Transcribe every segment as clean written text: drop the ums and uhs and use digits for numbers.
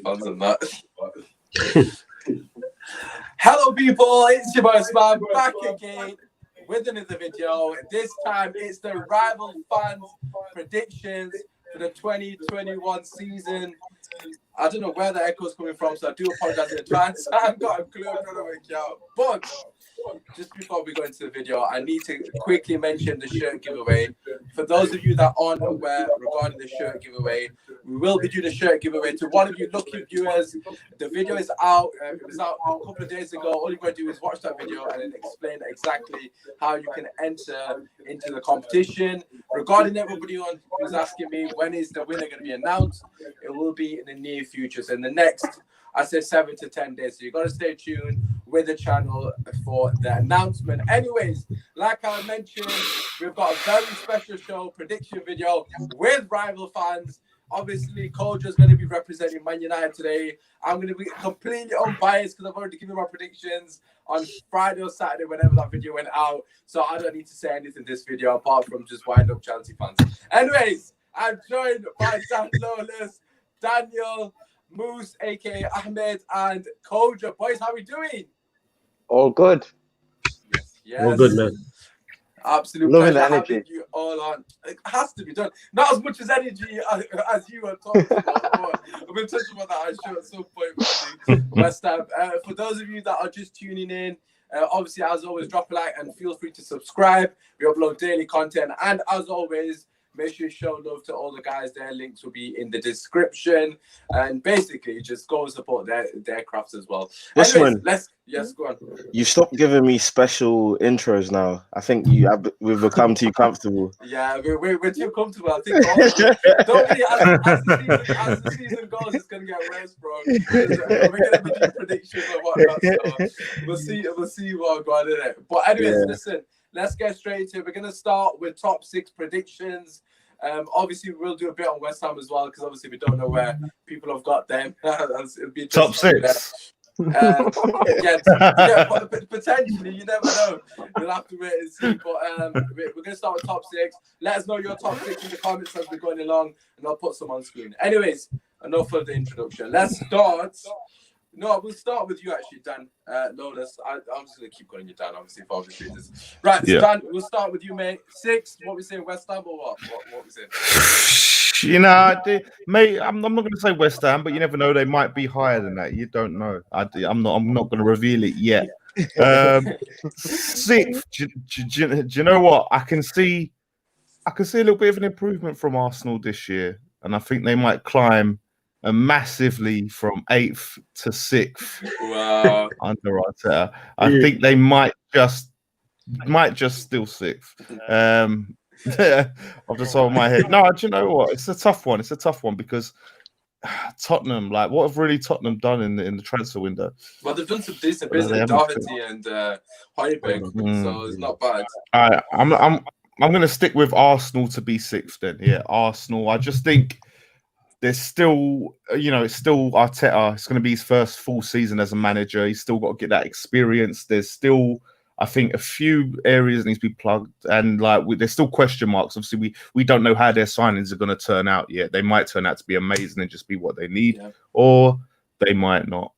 fans and that. Hello people, it's your boy Usmaan back again with another video. This time it's the rival fans predictions for the 2021 season. I don't know where the echo's coming from, so I do apologize in advance. I've got a clue I'm trying to work out. But just before we go into the video, I need to quickly mention the shirt giveaway. For those of you that aren't aware regarding the shirt giveaway, we will be doing a shirt giveaway to one of you lucky viewers. The video is out. It was out a couple of days ago. All you got to do is watch that video and then explain exactly how you can enter into the competition. Regarding everybody who's asking me when is the winner going to be announced, it will be in the near future. So in the next, I say 7 to 10 days. So you got to stay tuned with the channel for the announcement. Anyways, like I mentioned, we've got a very special show prediction video with rival fans. Obviously, Kojo is going to be representing Man United today. I'm going to be completely unbiased because I've already given my predictions on Friday or Saturday whenever that video went out. So I don't need to say anything in this video apart from just wind up Chelsea fans. Anyways, I'm joined by Dan Lawless, Daniel, Moose, aka Ahmed, and Kojo. Boys, how are we doing? All good. Yes. All good, man. Absolute Loving pleasure the energy. having you all on. It has to be done. Not as much as energy as you are talking about. I've been touching about that, I'm sure, at some point. West Ham. For those of you that are just tuning in, obviously, as always, drop a like and feel free to subscribe. We upload daily content. And as always, make sure you show love to all the guys. Their links will be in the description. And basically, just go and support their crafts as well. Anyways, yes, go on. You stopped giving me special intros now. I think we've become too comfortable. Yeah, we're too comfortable. I think don't really, as the season goes, it's gonna get worse, bro. We're gonna be doing predictions and whatnot. So we'll see what going in it. But anyways, Listen. Let's get straight into it. We're going to start with top 6 predictions. Obviously, we'll do a bit on West Ham as well, because obviously we don't know where people have got them. It'll be top 6. But potentially, you never know. You'll have to wait and see. But we're going to start with top 6. Let us know your top 6 in the comments as we're going along, and I'll put some on screen. Anyways, enough for the introduction. Let's start. No, we'll start with you actually, Dan. Lotus. I'm just gonna keep calling you Dan, obviously, for obvious reasons. Right, so Dan, we'll start with you, mate. 6. What we say, West Ham or what? What we say? You know, mate. I'm not going to say West Ham, but you never know. They might be higher than that. You don't know. I'm not going to reveal it yet. 6th. Do you know what? I can see a little bit of an improvement from Arsenal this year, and I think they might climb massively from 8th to 6th. Wow. Under Arteta. I think they might just still 6th. Off the top of my head. No, do you know what? It's a tough one. It's a tough one because Tottenham, like, what have really Tottenham done in the transfer window? Well, they've done some decent business, Doherty and Højbjerg, so it's not bad. I'm going to stick with Arsenal to be 6th then. Yeah, Arsenal. I just think there's still, it's still Arteta. It's going to be his first full season as a manager. He's still got to get that experience. There's still, I think, a few areas that need to be plugged, and there's still question marks. Obviously, we don't know how their signings are going to turn out yet. They might turn out to be amazing and just be what they need, or they might not.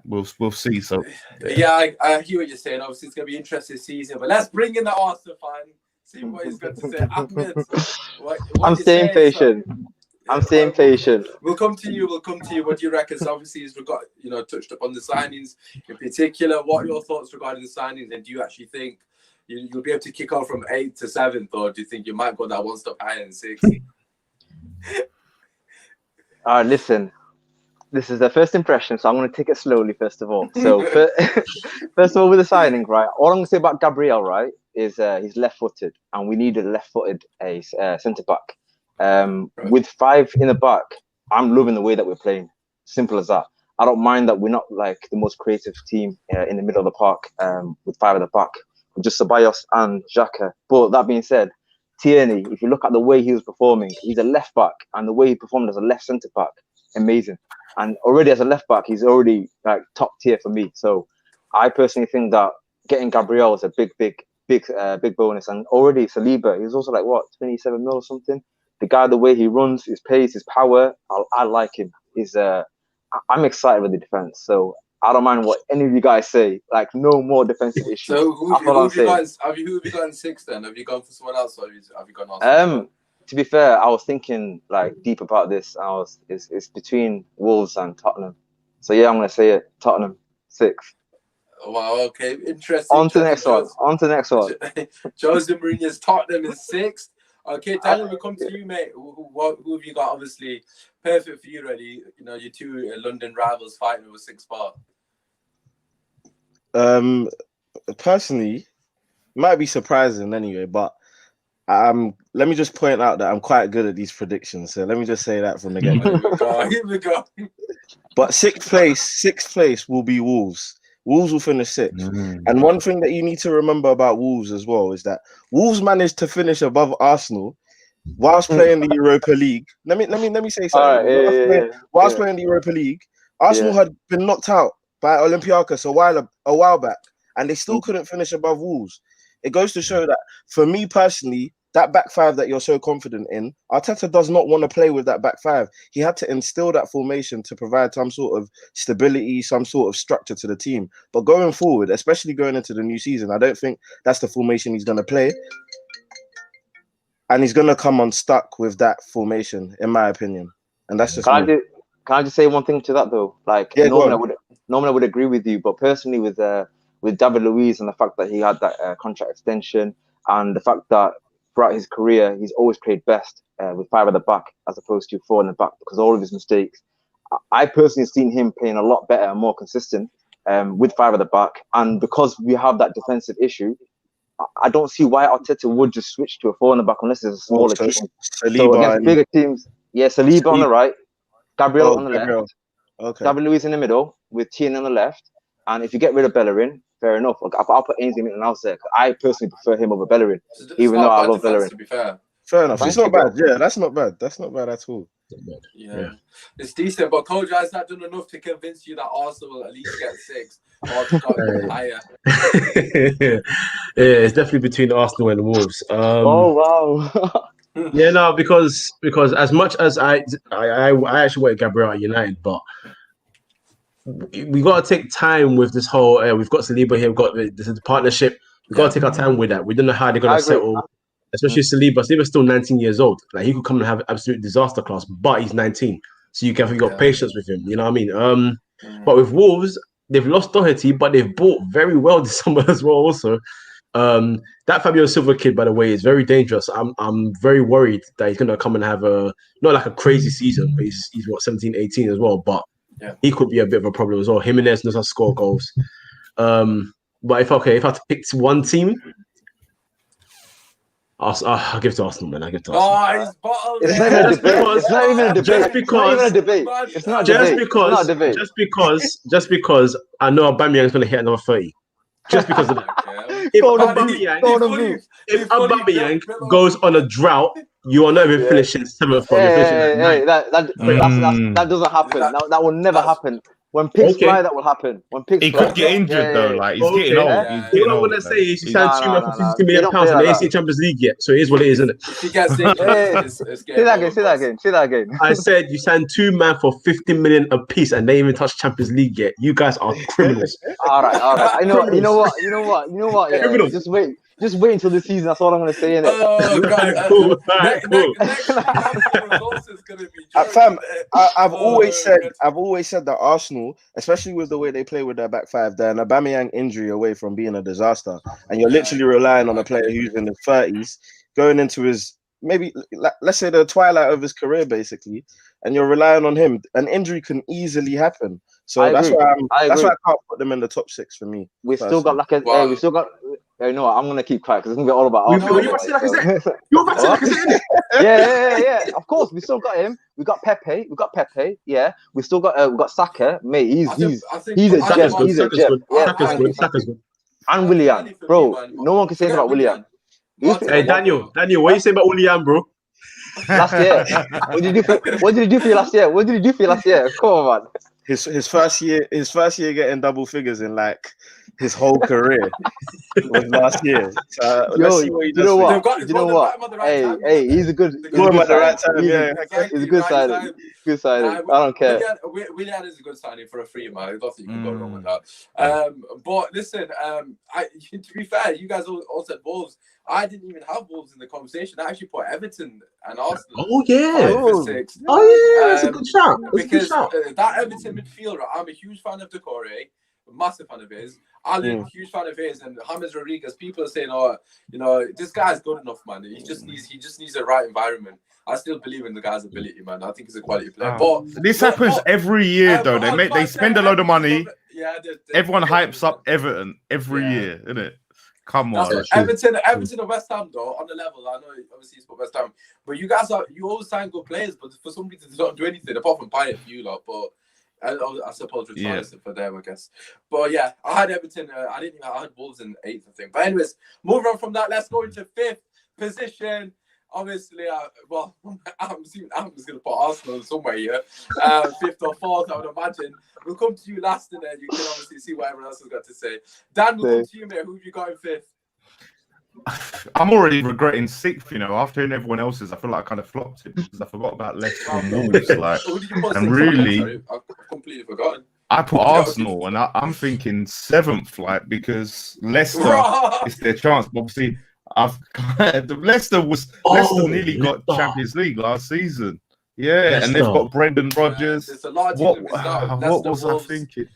We'll see. So I hear what you're saying. Obviously, it's going to be an interesting season, but let's bring in the Arsenal fan. See what he's got to say. Ahmed, I'm staying patient. I'm staying patient. We'll come to you. What do you reckon? So obviously, as we got touched upon the signings in particular, what are your thoughts regarding the signings? And do you actually think you'll be able to kick off from 8th to 7th, or do you think you might go that one step higher in 6th? Listen, this is the first impression, so I'm going to take it slowly first of all. So first of all, with the signing, right? All I'm going to say about Gabriel, right, is he's left-footed, and we needed a left-footed centre back. With 5 in the back, I'm loving the way that we're playing. Simple as that. I don't mind that we're not like the most creative team in the middle of the park with 5 at the back. Just Ceballos and Xhaka. But that being said, Tierney, if you look at the way he was performing, he's a left back, and the way he performed as a left centre back, amazing. And already as a left back, he's already like top tier for me. So I personally think that getting Gabriel is a big bonus. And already Saliba, he's also like 27 mil or something. The guy, the way he runs, his pace, his power, I like him. is I'm excited with the defense. So I don't mind what any of you guys say. Like, no more defensive issues. So who have you got in 6 then? Have you gone for someone else, or have you gone Arsenal? To be fair, I was thinking like deep about this. It's between Wolves and Tottenham. So yeah, I'm gonna say it. Tottenham 6. Wow, okay, interesting. On to the next one. Jose Mourinho's Tottenham is 6th. Okay, Daniel, we come to you, mate. Who have you got? Obviously, perfect for you, ready. You know, your 2 London rivals fighting over 6 spot. Personally, it might be surprising anyway, but let me just point out that I'm quite good at these predictions. So let me just say that from the get-go. Here we go. But sixth place will be Wolves. Wolves will finish 6th. And one thing that you need to remember about Wolves as well is that Wolves managed to finish above Arsenal whilst playing the Europa League. Let me say something. Whilst playing the Europa League, Arsenal had been knocked out by Olympiacos a while back, and they still couldn't finish above Wolves. It goes to show that, for me personally, that back 5 that you're so confident in, Arteta does not want to play with that back 5. He had to instill that formation to provide some sort of stability, some sort of structure to the team. But going forward, especially going into the new season, I don't think that's the formation he's going to play. And he's going to come unstuck with that formation, in my opinion. And that's just Can I just say one thing to that, though? Like, normally I would agree with you, but personally with David Luiz and the fact that he had that contract extension and the fact that throughout his career, he's always played best with 5 at the back as opposed to 4 in the back because of all of his mistakes. I personally seen him playing a lot better and more consistent with 5 at the back. And because we have that defensive issue, I don't see why Arteta would just switch to a 4 in the back unless it's a smaller team. So against bigger teams, Saliba on the right, Gabriel on the left, David Luiz in the middle with Tien on the left. And if you get rid of Bellerin, fair enough. I'll put Ainsley Maitland-Niles there. I personally prefer him over Bellerin, even though I love Bellerin. To be fair enough. It's not bad. Yeah, that's not bad. That's not bad at all. Yeah. It's decent. But Coach has not done enough to convince you that Arsenal will at least get 6 or higher. Yeah, it's definitely between Arsenal and the Wolves. Oh wow. Yeah, no, because as much as I actually wanted Gabriel at United, but we got to take time with this whole. We've got Saliba here. We've got the partnership. We've got to take our time with that. We don't know how they're going to settle, especially Saliba. Saliba's still 19 years old. Like, he could come and have absolute disaster class, but he's 19, so you got patience with him. You know what I mean? But with Wolves, they've lost Doherty, but they've bought very well this summer as well. Also, that Fabio Silva kid, by the way, is very dangerous. I'm very worried that he's going to come and have not like a crazy season, but he's what, 17, 18 as well, but. Yeah. He could be a bit of a problem as well. Jimenez knows how to score goals. But if I had to pick one team, I'll give it to Arsenal, man. It's not even a debate. It's not a debate. Just because I know Aubameyang is going to hit another 30. Just because of that. If Aubameyang goes on a drought, you are not even finishing 7th. That doesn't happen. That will never happen. When pigs fly, that will happen. He could get injured though. Like, he's getting old. What I'm gonna say is he signed 2 man for £50 million and they ain't seen Champions League yet. So it is what it is, isn't it? If he gets injured, say that again. I said you signed 2 man for £50 million a piece and they ain't even touched Champions League yet. You guys are criminals. All right. You know what? Yeah. Criminals. Just wait until this season. That's all I'm going to say in it. Oh, God. Cool. Fam, I've always said that Arsenal, especially with the way they play with their back 5, they're an Aubameyang injury away from being a disaster. And you're literally relying on a player who's in his 30s, going into his, maybe, let's say, the twilight of his career, basically. And you're relying on him. An injury can easily happen. So that's why I can't put them in the top 6 for me. We've still got you know what? I'm gonna keep quiet because it's gonna be all about Arsenal. You're about to say Lacazette. Yeah. Of course, we still got him. We got Pepe. Yeah, we still got we got Saka. Mate, he's a gem. He's a gem. Saka's good. And Willian, bro. No one can say anything about Willian. Hey, Daniel, what are you saying about Willian, bro? Last year, what did he do for you last year? Come on, man. His first year getting double figures in like his whole career was last year. So let's see what he does. You know for what? They've got- You they've know got what? them at the right time, Hey, he's a good. They've He's a Got him good at the right signing. time, He's a- yeah. Exactly, He's a good right signing. time. Good signing. I don't care. Willian is a good signing for a free man. I don't think you can go wrong with that. But listen, to be fair, you guys all said Wolves. I didn't even have Wolves in the conversation. I actually put Everton and Arsenal. Oh yeah. 5 for 6. Oh yeah. That's a good shout. That's a good Because shout. that Everton midfielder, I'm a huge fan of Decore, a massive fan of his. I'm a huge fan of his, and James Rodriguez. People are saying, "Oh, this guy's good enough, man. He just needs the right environment." I still believe in the guy's ability, man. I think he's a quality player. But this happens every year, though. They spend a load of money. Everyone hypes up Everton every year, isn't it? Come on. Everton and West Ham, though, on the level. I know, obviously, it's for West Ham, but you always sign good players, but for some reason, they don't do anything apart from buying a few lot. But I suppose retires it for them, I guess. But yeah, I had Everton. I had Wolves in 8th, I think. But anyways, moving on from that, let's go into 5th position. Obviously, I'm just going to put Arsenal somewhere here. 5th or 4th, I would imagine. We'll come to you last, and then you can obviously see what everyone else has got to say. Dan, we'll come to you, mate. Who have you got in 5th? I'm already regretting 6th, after hearing everyone else's. I feel like I kind of flopped it because I forgot about Leicester and Wolves. Who did you put and 6th? really, Sorry, I've completely forgotten. I put Arsenal, and I'm thinking 7th, because Leicester is their chance. But obviously, Leicester nearly got Champions League last season. Yeah, Leicester. And they've got Brendan Rodgers. What was I thinking?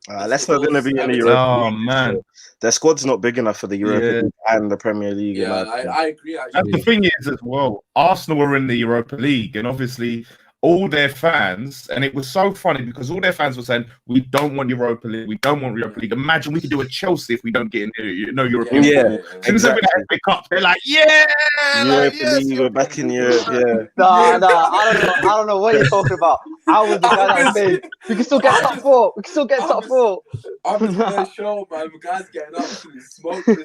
Leicester going to be in the Europa League. Man. Their squad's not big enough for the Europa League and the Premier League. Yeah, I agree. Actually. And the thing is, as well, Arsenal were in the Europa League, and obviously all their fans, and it was so funny because all their fans were saying, "We don't want Europa League. We don't want Europa League. Imagine we could do a Chelsea if we don't get in European football." Exactly. FA Cup, they're like, Europa League, we're back in Europe. Yeah. Nah, I don't know what you're talking about. I was the guy that was saying we can still get top 4. We can still get top 4. I'm just gonna show, man. The guy's getting absolutely smoked. Don't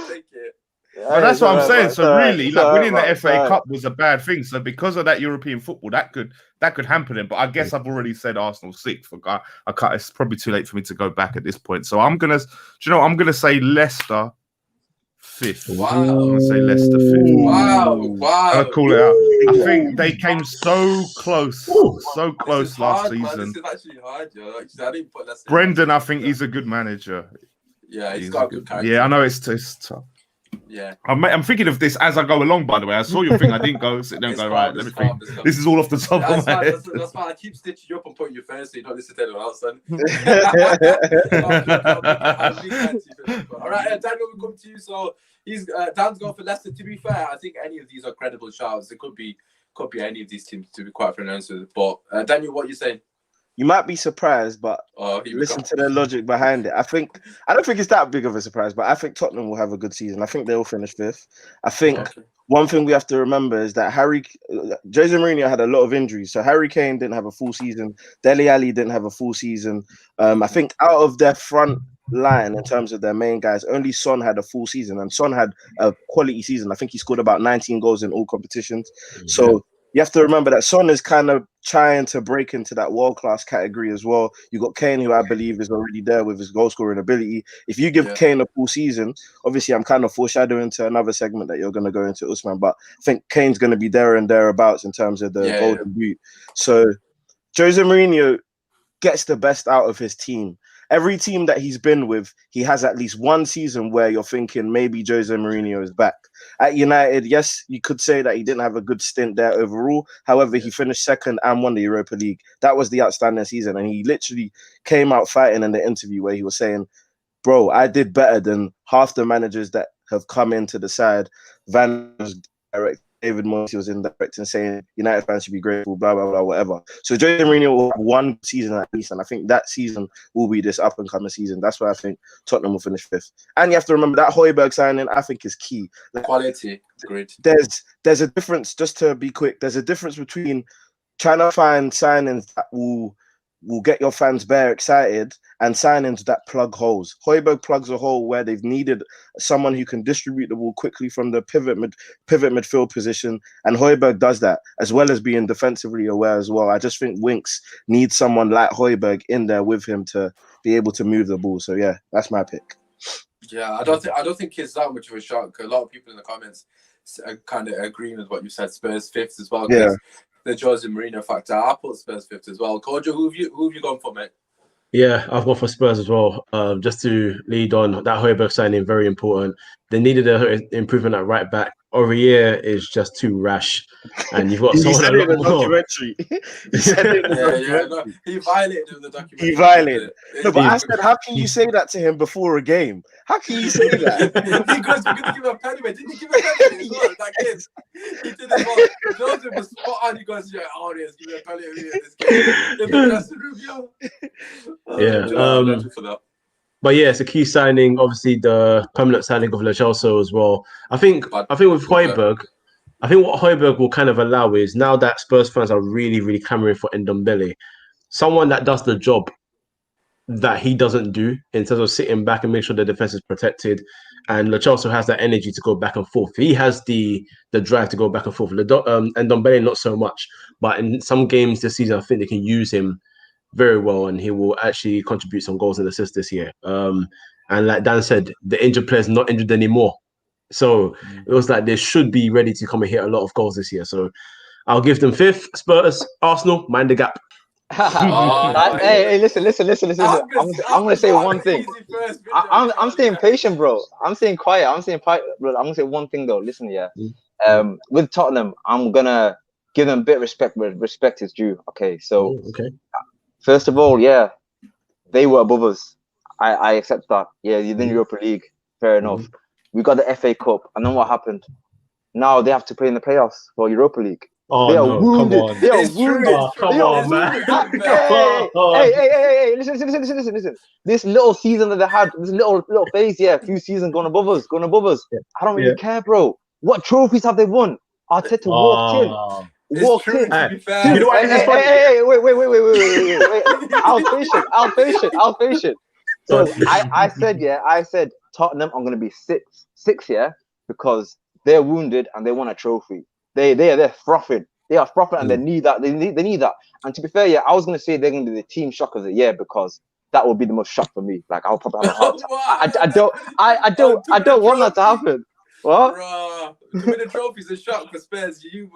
take it. Well, that's what I'm saying. So really, winning the FA Cup was a bad thing. So because of that European football, that could hamper them. But I guess I've already said Arsenal 6th. I can't. It's probably too late for me to go back at this point. So I'm gonna say Leicester 5th. Wow. I'm gonna say Leicester 5th. Wow. I'll call it out. I think they came so close last season. This is actually hard, yo. I didn't put Leicester. Brendan, I think he's a good manager. Yeah, he's got a good character. Yeah, I know it's tough. Yeah, I'm thinking of this as I go along. By the way, I saw your thing. I didn't go sit down and go right. Let me think. This is all off the top of my head. That's why I keep stitching you up and putting you first, so you don't listen to anyone else. Then. All right, Daniel, we come to you. So Dan's going for Leicester. To be fair, I think any of these are credible shouts. It could be any of these teams, to be quite frank with. But Daniel, what are you saying? You might be surprised, but listen to the logic behind it. I don't think it's that big of a surprise, but I think Tottenham will have a good season. I think they'll finish 5th. I think one thing we have to remember is that Jose Mourinho had a lot of injuries. So Harry Kane didn't have a full season. Dele Alli didn't have a full season. I think out of their front line, in terms of their main guys, only Son had a full season, and Son had a quality season. I think he scored about 19 goals in all competitions. So you have to remember that Son is kind of trying to break into that world-class category as well. You got Kane, who I believe is already there with his goal-scoring ability. If you give Kane a full season, obviously I'm kind of foreshadowing to another segment that you're going to go into, Usmaan, but I think Kane's going to be there and thereabouts in terms of the golden boot. So Jose Mourinho gets the best out of his team. Every team that he's been with, he has at least one season where you're thinking maybe Jose Mourinho is back. At United, yes, you could say that he didn't have a good stint there overall. However, he finished 2nd and won the Europa League. That was the outstanding season. And he literally came out fighting in the interview where he was saying, bro, I did better than half the managers that have come into the side. Van was direct. David Moyes was indirect and saying United fans should be grateful, blah, blah, blah, whatever. So Jose Mourinho will have one season at least, and I think that season will be this up-and-coming season. That's why I think Tottenham will finish 5th. And you have to remember that Højbjerg signing, I think, is key. Quality, great. There's a difference, just to be quick, there's a difference between trying to find signings that will will get your fans bare excited, and signings that plug holes. Højbjerg plugs a hole where they've needed someone who can distribute the ball quickly from the pivot midfield position, and Højbjerg does that, as well as being defensively aware as well. I just think Winks needs someone like Højbjerg in there with him to be able to move the ball. So yeah, that's my pick. Yeah, I don't think it's that much of a shock. A lot of people in the comments are kind of agreeing with what you said. Spurs fifth as well. Yeah. The Jose Mourinho factor. I put Spurs fifth as well. Kojo, who have you gone for, mate? Yeah, I've gone for Spurs as well. Just to lead on, that Højbjerg signing, very important. They needed an improvement at right back. Aurier is just too rash. And you've got someone said it in the more. documentary. He said it in the documentary. No, he violated in the documentary. He violated. No, but I said, how can you say that to him before a game? How can you say that? Because you're going to give a penny, mate. Didn't he give a penny as well? That game. He did as well. Jose was spot on. He goes, yeah, yes, give me a penny in this game. In the dressing room, yo. For that. But yeah, it's a key signing. Obviously, the permanent signing of Lo Celso as well. I think with Højbjerg, I think what Højbjerg will kind of allow is, now that Spurs fans are really, really clamoring for Ndombele, someone that does the job that he doesn't do in terms of sitting back and make sure the defense is protected. And Lo Celso has that energy to go back and forth. He has the drive to go back and forth. Ndombele not so much, but in some games this season, I think they can use him very well, and he will actually contribute some goals and assists this year. And like Dan said, the injured player's not injured anymore. So it was like they should be ready to come and hit a lot of goals this year. So I'll give them fifth. Spurs, Arsenal, mind the gap. Hey, listen. I'm gonna say one thing. I'm staying patient, bro. I'm staying quiet. Bro, I'm gonna say one thing though. Listen, yeah. With Tottenham, I'm gonna give them a bit of respect where respect is due. Okay, so first of all, yeah, they were above us. I accept that. Yeah, you're in Europa League. Fair enough. We got the FA Cup, and then what happened? Now they have to play in the playoffs for Europa League. Oh, they are no, wounded. come on. They are It's wounded. true. Come on, man. Hey, listen. This little season that they had, this little phase, yeah, a few seasons going above us. Yeah. I don't really care, bro. What trophies have they won? Arteta walked in. It's true, to be fair. You know what I think is funny? Hey, wait. I'll patient. So I said Tottenham, I'm gonna be six, yeah, because they're wounded and they want a trophy. They're frothing. They are frothing, and they need that. They need that. And to be fair, yeah, I was gonna say they're gonna be the team shock of the year, because that would be the most shock for me. Like, I'll probably have a hard time. I don't want that to happen. What? Bruh, to win the trophy's a shock for Spurs. You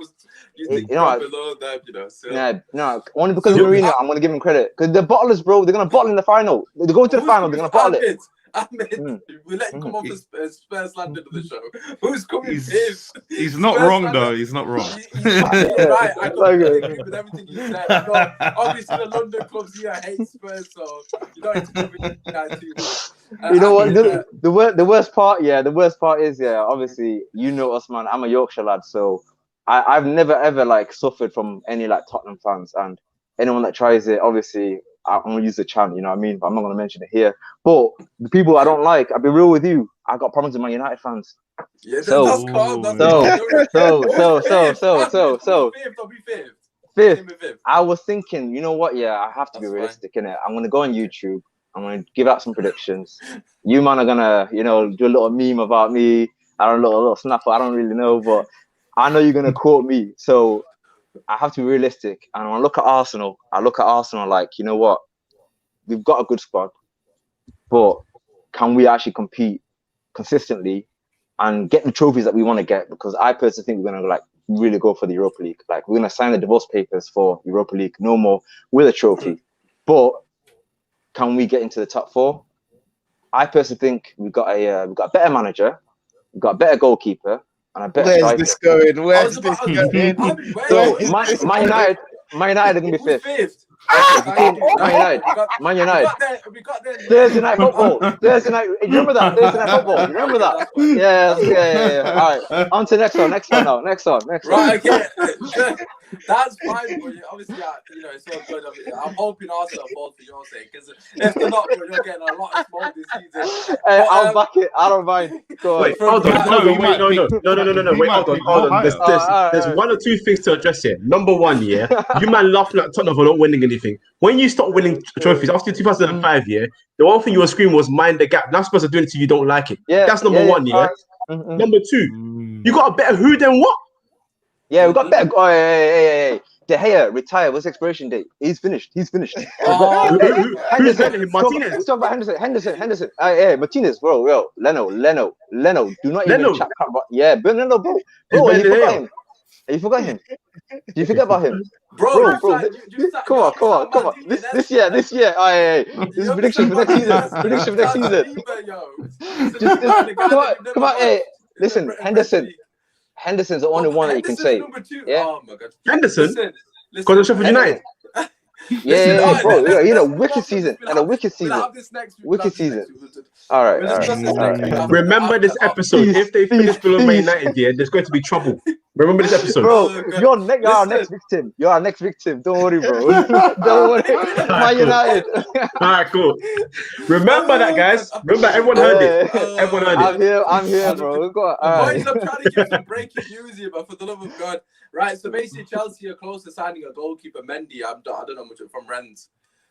think below them, you know. So. Yeah, no, only because of Mourinho, I'm gonna give him credit. Because they're bottlers, bro. They're gonna bottle in the final. They go to the final. They're gonna bottle it. Ahmed, we let him come off the Spurs landed of the show. Who's coming fifth? He's not wrong, though. He's not wrong. He's right. I completely agree with everything you said. No, obviously, the London clubs here hate Spurs, so you don't have to be that too much. You know what? The worst part is, yeah, obviously, you know us, man. I'm a Yorkshire lad, so I've never ever like suffered from any like Tottenham fans, and anyone that tries it, obviously, I'm gonna use the chant, you know what I mean? But I'm not gonna mention it here. But the people I don't like, I'll be real with you. I got problems with my United fans. Yeah, that's calm. Fifth. I was thinking, you know what? Yeah, I have to be realistic, innit? I'm gonna go on YouTube. I'm gonna give out some predictions. You man are gonna, you know, do a little meme about me. I don't know, a little snapper. I don't really know, but I know you're gonna quote me. So I have to be realistic. And when I look at Arsenal, like, you know what? We've got a good squad, but can we actually compete consistently and get the trophies that we want to get? Because I personally think we're going to like really go for the Europa League. Like, we're going to sign the divorce papers for Europa League, no more with a trophy. But can we get into the top four? I personally think we've got a better manager, we've got a better goalkeeper, and a better striker. This going? Where's this going? So Man United are going to be fifth. Man United. We got there. Thursday night football. You remember that? Thursday night football. You remember that? Yeah. All right. On to next one. Right, okay. That's fine, but obviously, you know, it's all good. I'm hoping Arsenal fall for your sake, because if they're not, you're getting a lot of smoke this season. I'll back it. I don't mind. Go on. Wait, hold on. Wait, no. Wait, hold on. There's one or two things to address here. Number one, yeah, you man laughing at Tottenham for not winning anything. When you start winning trophies after 2005, yeah, the one thing you were screaming was mind the gap. Now supposed to do it to you don't like it. Yeah, That's number one, yeah. Number two, you got a better who than what? Yeah, we got better. Oh, hey. De Gea retired. What's the expiration date? He's finished. Henderson. Who's better than Martinez? Let's talk about Henderson. Hey, Martinez, bro. Leno. Do not even chat crap about. Yeah, but Leno, bro. You forgot him. You forgot him. You forget about him, bro. Come on. This year. Hey. This is prediction for next season. Come on. Hey, listen, Henderson's the only one that you can say. Yeah. Oh my God. Henderson? Because of Sheffield United. Yeah, bro. He had a wicked season. Wicked season. All right. Remember this episode. If they finish below Man United, yeah, there's going to be trouble. Remember this episode. Bro, you're our next victim. You're our next victim. Don't worry, bro. Don't worry. Man United. All right, cool. Remember that, guys. Remember, everyone heard it. Everyone heard it. I'm here, bro. Go on. Boys, I'm trying to give some breaking news here, but for the love of God. Right, so basically Chelsea are close to signing a goalkeeper, Mendy. I don't know much from Rennes.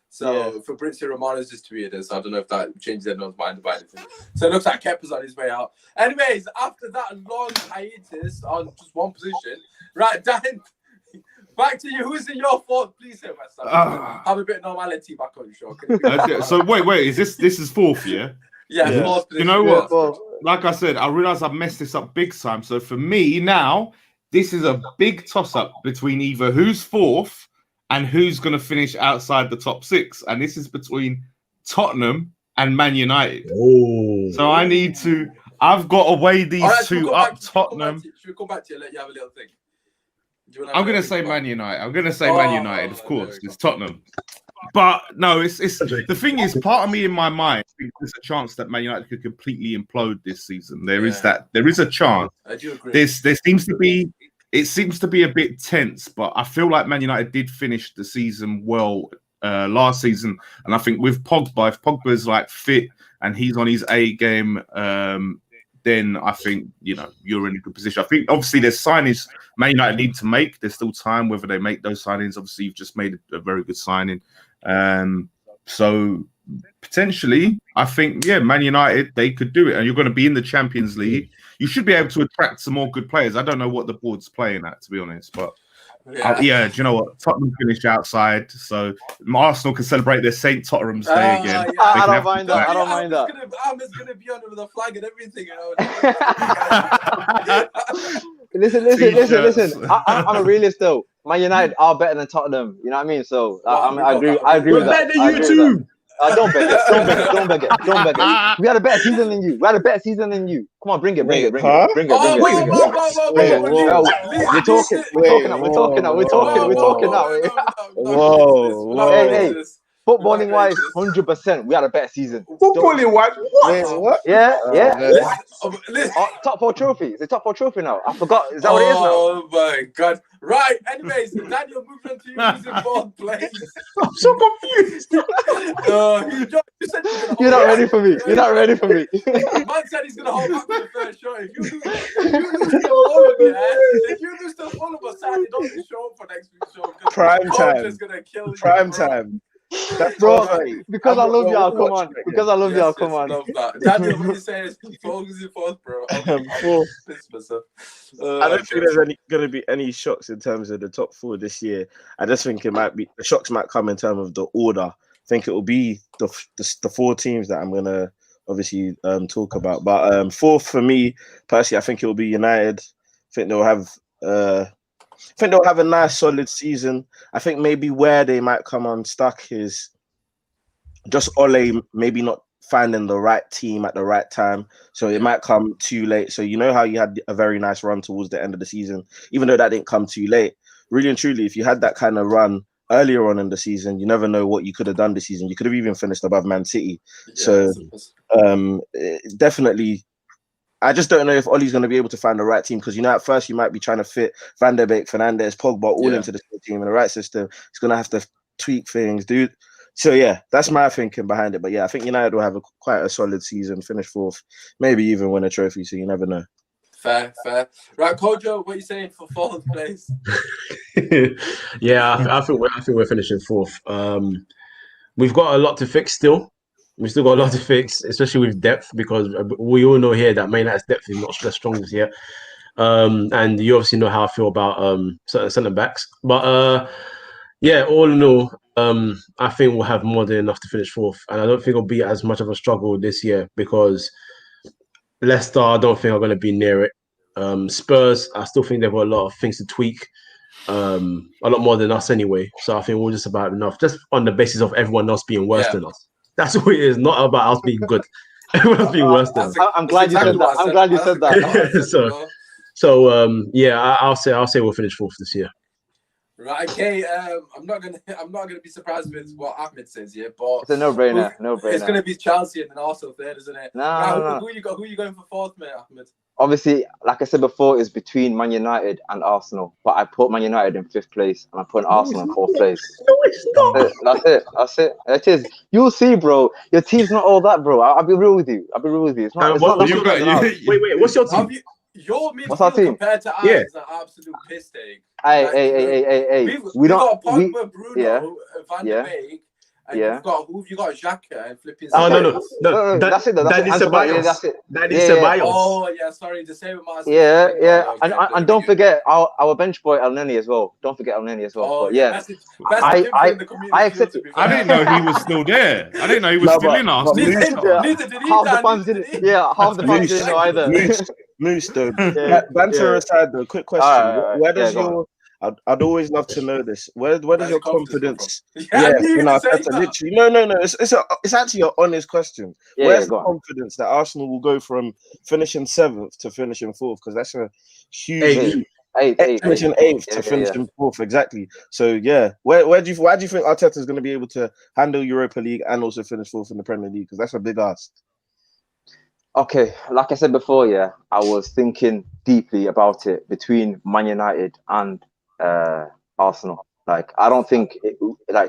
So Fabrizio Romano's just tweeted this. I don't know if that changes anyone's mind about anything. So it looks like Kepa's on his way out. Anyways, after that long hiatus on just one position, right, Dan, back to you. Who's in your fourth? Please say West Ham. Have a bit of normality back on your show. So wait, is this is fourth, yeah? Yeah, fourth position. You know what? Like I said, I realize I've messed this up big time. So for me now, this is a big toss-up between either who's fourth and who's going to finish outside the top six. And this is between Tottenham and Man United. Oh. So I've got to weigh these two up. Tottenham. Should we come back to you and let you have a little think? I'm going to say Man United. Man United, of course. It's Tottenham. But no, it's the thing is, part of me in my mind thinks there's a chance that Man United could completely implode this season. There is a chance. I do agree. It seems to be a bit tense, but I feel like Man United did finish the season well last season, and I think with Pogba, if Pogba's like fit and he's on his A game, then I think you're in a good position. I think obviously there's signings Man United need to make. There's still time whether they make those signings. Obviously, you've just made a very good signing. So potentially, I think, Man United, they could do it. And you're going to be in the Champions League. You should be able to attract some more good players. I don't know what the board's playing at, to be honest. But do you know what? Tottenham finished outside. So Arsenal can celebrate their St. Tottenham's Day again. I don't mind that. I'm just going to be under with a flag and everything. Listen. I'm a realist, though. Man United are better than Tottenham. You know what I mean? So I agree with that. We're better than you too. Don't beg it. We had a better season than you. Come on, bring it. We're talking now. Hey. Footballing wise, 100%. We had a better season. Footballing wise, what? Yeah. Top 4 trophy. It's a top 4 trophy now. I forgot. Is that what it is now? Oh my God. Right. Anyways, Daniel, moving on to you using fourth place. I'm so confused. You're not ready for me. Man said he's gonna hold back for the first show. If you lose to Fulham, Saturday, don't show up for next week's show. Prime time. That's bro, because I love y'all. Come on. Because I love y'all. Come on. Love that. Daniel, what you say is focus in fourth, bro. Fourth. I don't think there's going to be any shocks in terms of the top 4 this year. I just think the shocks might come in terms of the order. I think it will be the 4 teams that I'm going to obviously talk about. But fourth for me, personally, I think it will be United. I think they'll have a nice, solid season. I think maybe where they might come unstuck is just Ole maybe not finding the right team at the right time. So it might come too late. So you know how you had a very nice run towards the end of the season, even though that didn't come too late. Really and truly, if you had that kind of run earlier on in the season, you never know what you could have done this season. You could have even finished above Man City. So definitely, I just don't know if Ollie's going to be able to find the right team, because, at first you might be trying to fit Van der Beek, Fernandes, Pogba all into the team in the right system. He's going to have to tweak things, dude. So, that's my thinking behind it. But, I think United will have quite a solid season, finish fourth, maybe even win a trophy, so you never know. Fair. Right, Kojo, what are you saying for fourth place? Yeah, I think we're finishing fourth. We've got a lot to fix still. We still got a lot to fix, especially with depth, because we all know here that Man United's depth is not the strongest yet. And you obviously know how I feel about certain centre backs. But yeah, all in all, I think we'll have more than enough to finish fourth, and I don't think it'll be as much of a struggle this year because Leicester, I don't think are going to be near it. Spurs, I still think they've got a lot of things to tweak. A lot more than us anyway. So I think we're just about enough, just on the basis of everyone else being worse than us. That's what it is, not about us being good. Everyone else being worse than us. I'm glad you said that. I'm glad you said that. So yeah, I'll say we'll finish fourth this year. Right, okay. I'm not gonna be surprised with what Ahmed says here, but it's a no-brainer. It's gonna be Chelsea and then Arsenal third, isn't it? No. Who you going for fourth, mate, Ahmed? Obviously, like I said before, it's between Man United and Arsenal, but I put Man United in 5th place and I put Arsenal in 4th place. No, it's not. That's it. It is. You'll see, bro. Your team's not all that, bro. I'll be real with you. It's not. Wait. What's your team? Your midfield compared to ours is an absolute piss take. Hey. We've got Pogba, Bruno, Van de Beek, and Yeah. you've got Xhaka and flipping. Oh no. That's it. That's it. That is Ceballos. Oh yeah, sorry, the same amount. Yeah. And don't forget our bench boy El Neni as well. Don't forget El Neni as well. Oh but yeah, I accept it. I didn't know he was still there. I didn't know he was still in Arsenal. Neither did he. Half the fans didn't. Yeah, half the fans didn't know either. Moose, though. Banter aside, though. Quick question: where does your I'd always love to know this. Where does your confidence? Literally, no. It's actually an honest question. Where's the confidence that Arsenal will go from finishing 7th to finishing 4th? Because that's a huge finishing 8th to finishing 4th. Exactly. So yeah, why do you think Arteta is going to be able to handle Europa League and also finish 4th in the Premier League? Because that's a big ask. Okay, like I said before, I was thinking deeply about it between Man United and Arsenal. Like, I don't think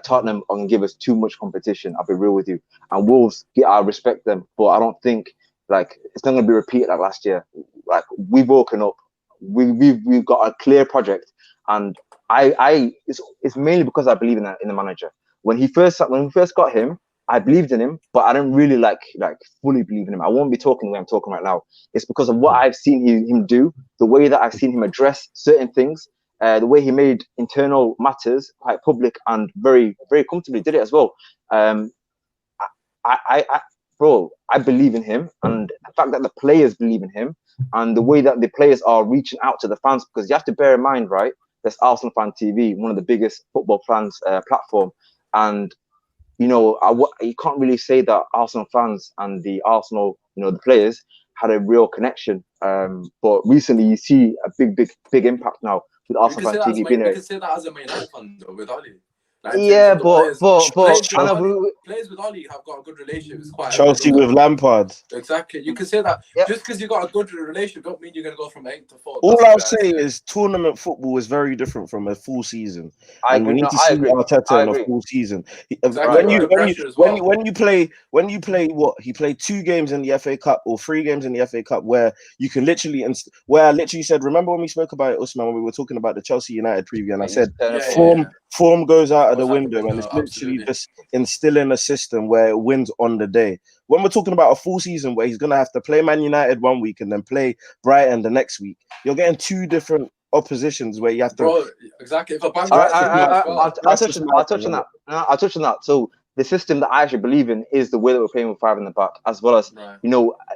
Tottenham are gonna give us too much competition. I'll be real with you. And Wolves, I respect them, but I don't think it's not gonna be repeated like last year. Like, we've woken up, we've got a clear project, and it's mainly because I believe in the manager. When we first got him, I believed in him, but I didn't really fully believe in him. I won't be talking the way I'm talking right now. It's because of what I've seen him do, the way that I've seen him address certain things, the way he made internal matters quite public and very, very comfortably did it as well. Bro, I believe in him, and the fact that the players believe in him, and the way that the players are reaching out to the fans, because you have to bear in mind, right? There's Arsenal Fan TV, one of the biggest football fans platform, and you can't really say that Arsenal fans and the Arsenal, the players had a real connection. But recently, you see a big impact now with Arsenal fan TV being there. You can say that as a Man United fan though, with Ali. But players with Oli have got a good relationship. It's quite Chelsea with Lampard. Exactly. You can say that just because you got a good relationship, don't mean you're going to go from 8th to 4th. All I'll say is tournament football is very different from a full season, and we need to see Arteta in a full season. When you play what he played 2 games in the FA Cup or 3 games in the FA Cup, where you can literally where I literally said, remember when we spoke about it, Usmaan, when we were talking about the Chelsea United preview, and I said form goes out of the window, and it's literally just instilling a system where it wins on the day. When we're talking about a full season where he's going to have to play Man United one week and then play Brighton the next week, you're getting 2 different oppositions where you have to. Bro, exactly. I'll touch on that. So the system that I actually believe in is the way that we're playing with 5 in the back, as well as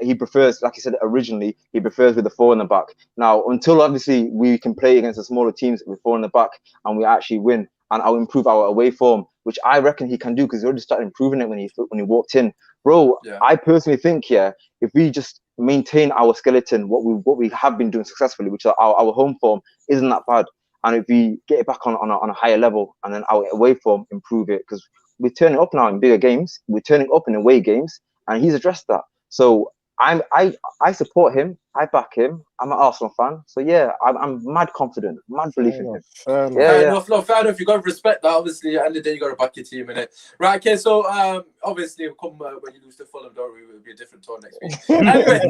he prefers, like he said originally, he prefers with the 4 in the back. Now, until obviously we can play against the smaller teams with 4 in the back and we actually win, and I'll improve our away form, which I reckon he can do because he already started improving it when he walked in. Bro, I personally think if we just maintain our skeleton, what we have been doing successfully, which are our home form, isn't that bad. And if we get it back on a higher level, and then our away form, improve it, because we're turning up now in bigger games, we're turning up in away games, and he's addressed that. So I support him, I back him. I'm an Arsenal fan, so yeah, I'm mad confident, mad belief in him. Yeah, Fair enough, no, fair enough. You got to respect that. Obviously, at the end of the day, you got to back your team in it. Right, okay, so obviously, come when you lose to Fulham, don't worry, it will be a different tone next week. Anyway,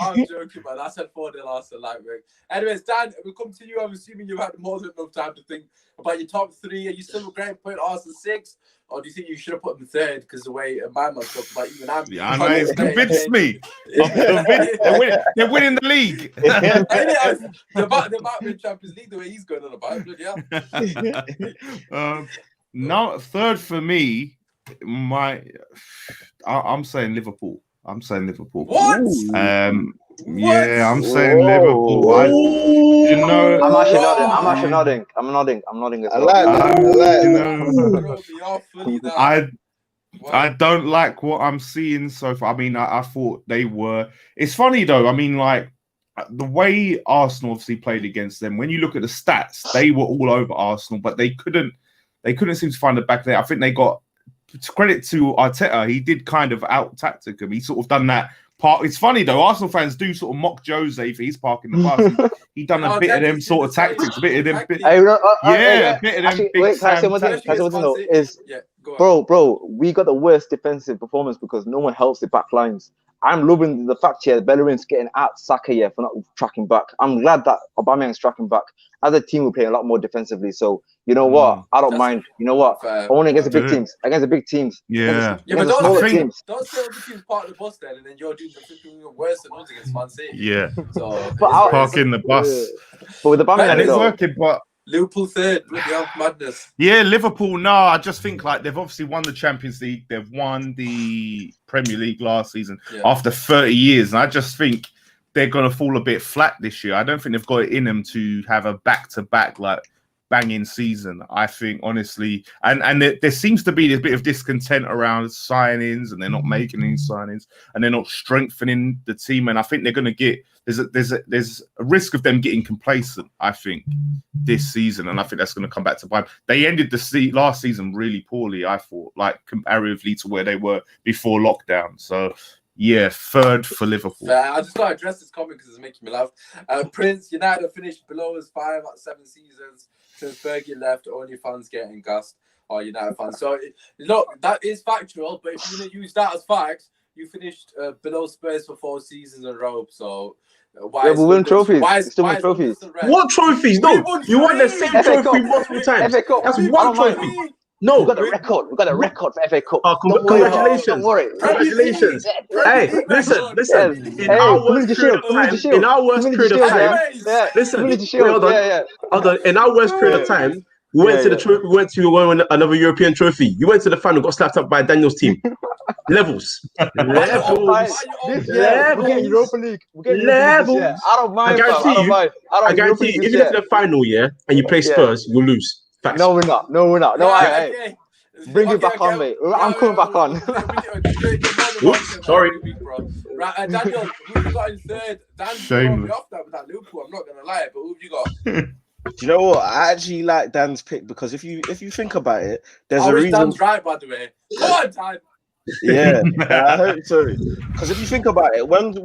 I'm joking, man. I said 4-0 Arsenal light work. Anyways, Dan, we'll come to you. I'm assuming you've had more than enough time to think about your top three. Are you still regretting putting Arsenal 6? Or do you think you should have put them third? Because the way my man's talked about, even I'm. Yeah, I know. It's convinced me. I'm convinced. They're winning the league. The back win Champions League, the way he's going on about it, yeah. No, third for me. I'm saying Liverpool. What? Yeah, I'm saying Liverpool. You know, I'm actually nodding. I'm nodding as I well. like that. I don't like what I'm seeing so far. I mean, I thought they were. It's funny though. I mean, like the way Arsenal obviously played against them. When you look at the stats, they were all over Arsenal, but they couldn't seem to find the back there. I think they got credit to Arteta. He did kind of out tactic them. He sort of done that part. It's funny though. Arsenal fans do sort of mock Jose for his parking the bus. He done a bit of them sort of tactics, a bit of them. Bit of them. Actually, wait, can I say one thing? Bro, we got the worst defensive performance because no one helps the back lines. I'm loving the fact here Bellerin's getting at Saka here for not tracking back. I'm glad that Aubameyang's tracking back. As a team, we're playing a lot more defensively. So you know what? I don't mind. You know what? Only against the big teams. Against the big teams. Yeah. But don't say other teams part of the bus then, and then you're doing worse than us against Man City. Yeah. So parking the bus. But with the Aubameyang, and it's working, but. Liverpool third, madness. Yeah, Liverpool. No, I just think like they've obviously won the Champions League. They've won the Premier League last season after 30 years, and I just think they're gonna fall a bit flat this year. I don't think they've got it in them to have a back-to-back like banging season. I think honestly, and there seems to be a bit of discontent around signings, and they're not making any signings, and they're not strengthening the team. And I think they're gonna get. There's a risk of them getting complacent, I think, this season, and I think that's going to come back to bite. They ended the last season really poorly, I thought, like comparatively to where they were before lockdown. So, yeah, third for Liverpool. I just got to address this comment because it's making me laugh. Prince, United finished below us 5 out of 7 seasons since Fergie left. Only fans getting gassed are United fans. So, look, that is factual, but if you're going to use that as facts, you finished below Spurs for 4 seasons in a row. So, we win trophies. Still win trophies. What trophies? No, you won the same trophy multiple times. FA Cup. That's one trophy. No, we got a record. We got a record for FA Cup. Congratulations! Don't worry. Congratulations! Hey, listen. In our worst period of time, in our worst period of time, we went to the trophy. We went to another European trophy. You went to the final, got slapped up by Daniel's team. Levels. We're getting Europa League. Levels. I don't mind. I guarantee you, if you get to the final, and you play Spurs, you'll lose. Facts. No, we're not. No, bring it back on, mate. I'm coming back on. Sorry. Right, Daniel, who you got in third? Dan, me off that with that Liverpool. I'm not gonna lie, but who have you got? Do you know what? I actually like Dan's pick because if you think about it, there's a reason. Dan's right, by the way. Come on, Dan. Yeah, I hope so. Because if you think about it, when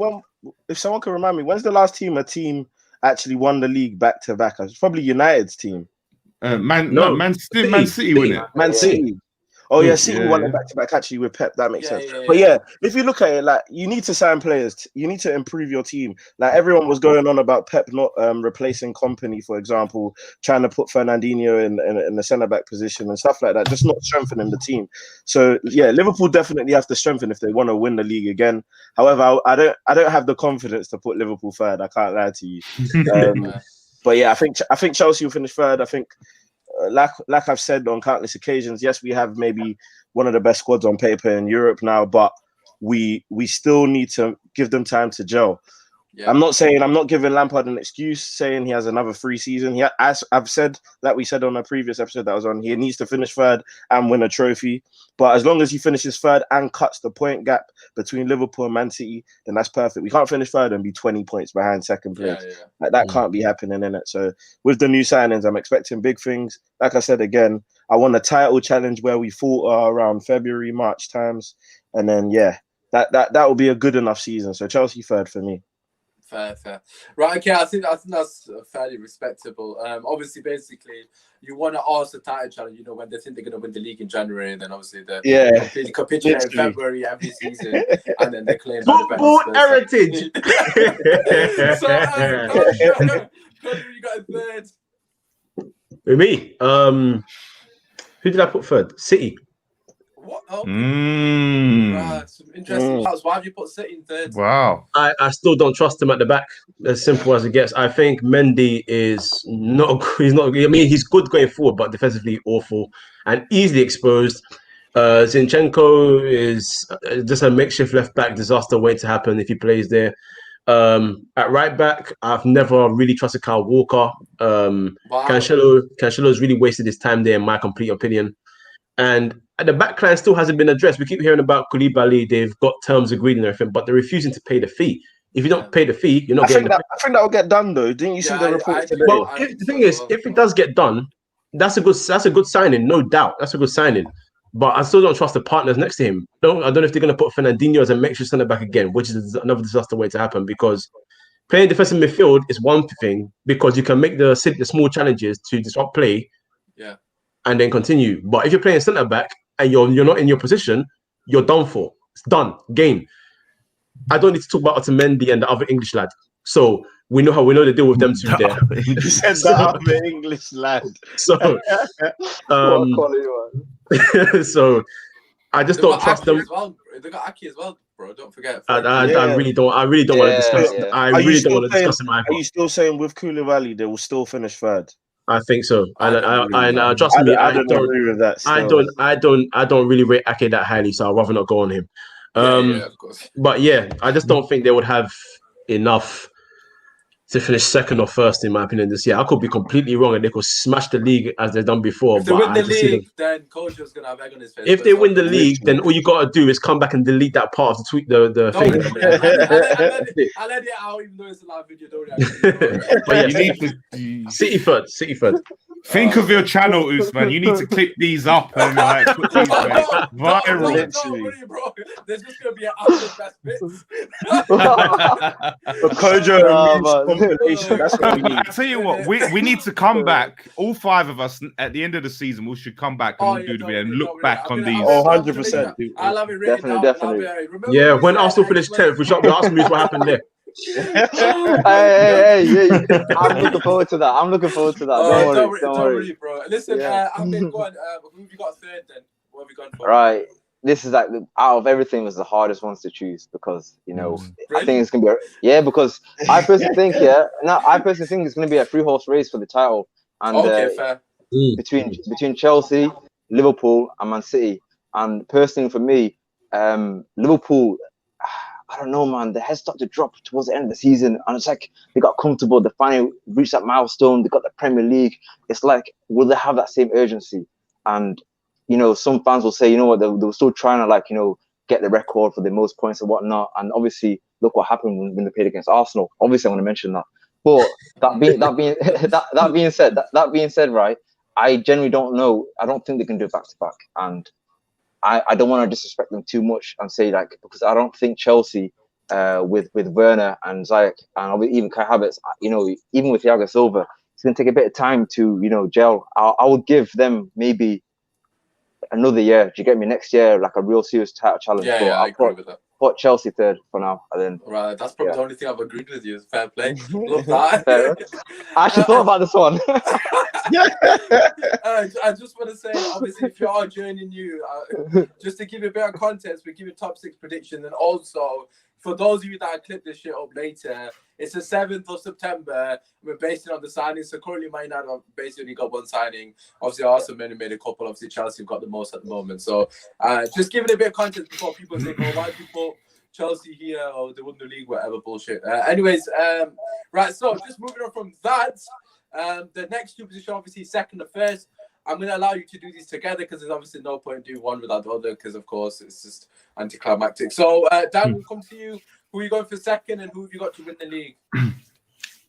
if someone can remind me, when's the last time a team actually won the league back to back? It's probably United's team. Man City win it. Man City. Oh yeah, City won it back to back actually with Pep. That makes sense. But yeah, if you look at it, like you need to sign players. You need to improve your team. Like everyone was going on about Pep not replacing Company, for example, trying to put Fernandinho in the centre back position and stuff like that, just not strengthening the team. So yeah, Liverpool definitely have to strengthen if they want to win the league again. However, I don't have the confidence to put Liverpool third. I can't lie to you. But yeah, I think Chelsea will finish third. I think. Like I've said on countless occasions, yes, we have maybe one of the best squads on paper in Europe now, but we still need to give them time to gel. Yeah. I'm not giving Lampard an excuse saying he has another free season. As I've said, like we said on a previous episode that was on, he needs to finish third and win a trophy. But as long as he finishes third and cuts the point gap between Liverpool and Man City, then that's perfect. We can't finish third and be 20 points behind second place. Like that can't be happening, innit? So with the new signings, I'm expecting big things. Like I said again, I want a title challenge where we fought around February, March times, and then that will be a good enough season. So Chelsea third for me. Fair. Right, okay, I think that's fairly respectable. Obviously, basically, you want to ask the title challenge, when they think they're going to win the league in January, and then obviously they completely capitulate in literally. February every season, and then they claim Football heritage. So, Connor, you got a third. With me, who did I put third? City. What? Oh, Mm. some interesting thoughts. Why have you put City in third? Wow. I still don't trust him at the back. As simple as it gets. I think Mendy is not. He's not. I mean, he's good going forward, but defensively awful and easily exposed. Zinchenko is just a makeshift left back disaster waiting to happen if he plays there. At right back, I've never really trusted Kyle Walker. Wow. Cancelo's really wasted his time there, in my complete opinion. And the backline still hasn't been addressed. We keep hearing about Koulibaly. They've got terms agreed and everything, but they're refusing to pay the fee. If you don't pay the fee, you're not getting I think that will get done though. Didn't you see the report today? Well, the thing is, if it does get done, that's a good signing, no doubt. That's a good signing. But I still don't trust the partners next to him. I don't know if they're going to put Fernandinho as a makeshift centre back again, which is another disaster way to happen, because playing defensive midfield is one thing because you can make the small challenges to disrupt play, and then continue. But if you're playing centre back and you're not in your position, you're done for. It's done. Game. I don't need to talk about Otamendi and the other English lad. So we know the deal with them two there. You said that other English lad. So, so I just don't trust them. They got Aki as well, bro. Don't forget. I really don't want to discuss. I really don't want to discuss him. Are you still saying with Koulibaly they will still finish third? I think so, and trust me, I don't agree with that. Still. I don't really rate Ake that highly, so I'd rather not go on him. Of course. But yeah, I just don't think they would have enough to finish second or first, in my opinion, this year. I could be completely wrong, and they could smash the league as they've done before. If they win the league, then Kojo's gonna have egg on his face. If they win the league, then all you gotta do is come back and delete that part of the tweet, the thing. I'll edit it out, even though it's a live video. Don't But You need to City third. think of your channel, Usmaan. You need to clip these up and put these viral. Don't worry, bro. There's just gonna be an absolute best bits. The Kojo compilation. That's what we need. I tell you what, we need to come back. All five of us at the end of the season, we should come back and we'll do the video and look back on these. 100%. I'll have it written down. Definitely. Yeah, when Arsenal finished 10th, we should be asking me what happened there. Hey, I'm looking forward to that. Don't worry, bro. Listen, Ahmed, go on. Who have you got third then? What have you gone for? Right. This is like out of everything was the hardest ones to choose because I think it's gonna be because I personally think it's gonna be a 3-horse race for the title and fair. between Chelsea, Liverpool, and Man City. And personally for me, Liverpool, I don't know, man. The head started to drop towards the end of the season, and it's like they got comfortable. They finally reached that milestone. They got the Premier League. It's like, will they have that same urgency? And some fans will say, you know what, they were still trying to get the record for the most points and whatnot. And obviously, look what happened when they played against Arsenal. Obviously, I'm going to mention that. But that being said, right? I genuinely don't know. I don't think they can do it back to back, and I don't want to disrespect them too much and say because I don't think Chelsea with Werner and Ziyech and even Kai Havertz, even with Thiago Silva, it's going to take a bit of time to gel. I would give them maybe another year. Do you get me? Next year, like a real serious title challenge. Yeah, I agree with that. Put Chelsea third for now, and then right. That's probably the only thing I've agreed with you. Is fair play. Love that. I actually thought about this one. I just want to say, obviously, if you are joining new, just to give you a bit of context, we give you top 6 prediction, and also for those of you that clip this shit up later, it's the 7th of September. We're basing it on the signings. So currently, Man United have basically got one signing. Obviously, Arsenal made a couple. Obviously, Chelsea have got the most at the moment. So just giving a bit of context before people say, "Oh, why do you put Chelsea here?" or they won the league, whatever bullshit. Anyways, right. So just moving on from that, the next 2 positions, obviously second and first. I'm going to allow you to do these together because there's obviously no point doing one without the other because, of course, it's just anticlimactic. So, Dan, we'll come to you. Who are you going for second and who have you got to win the league?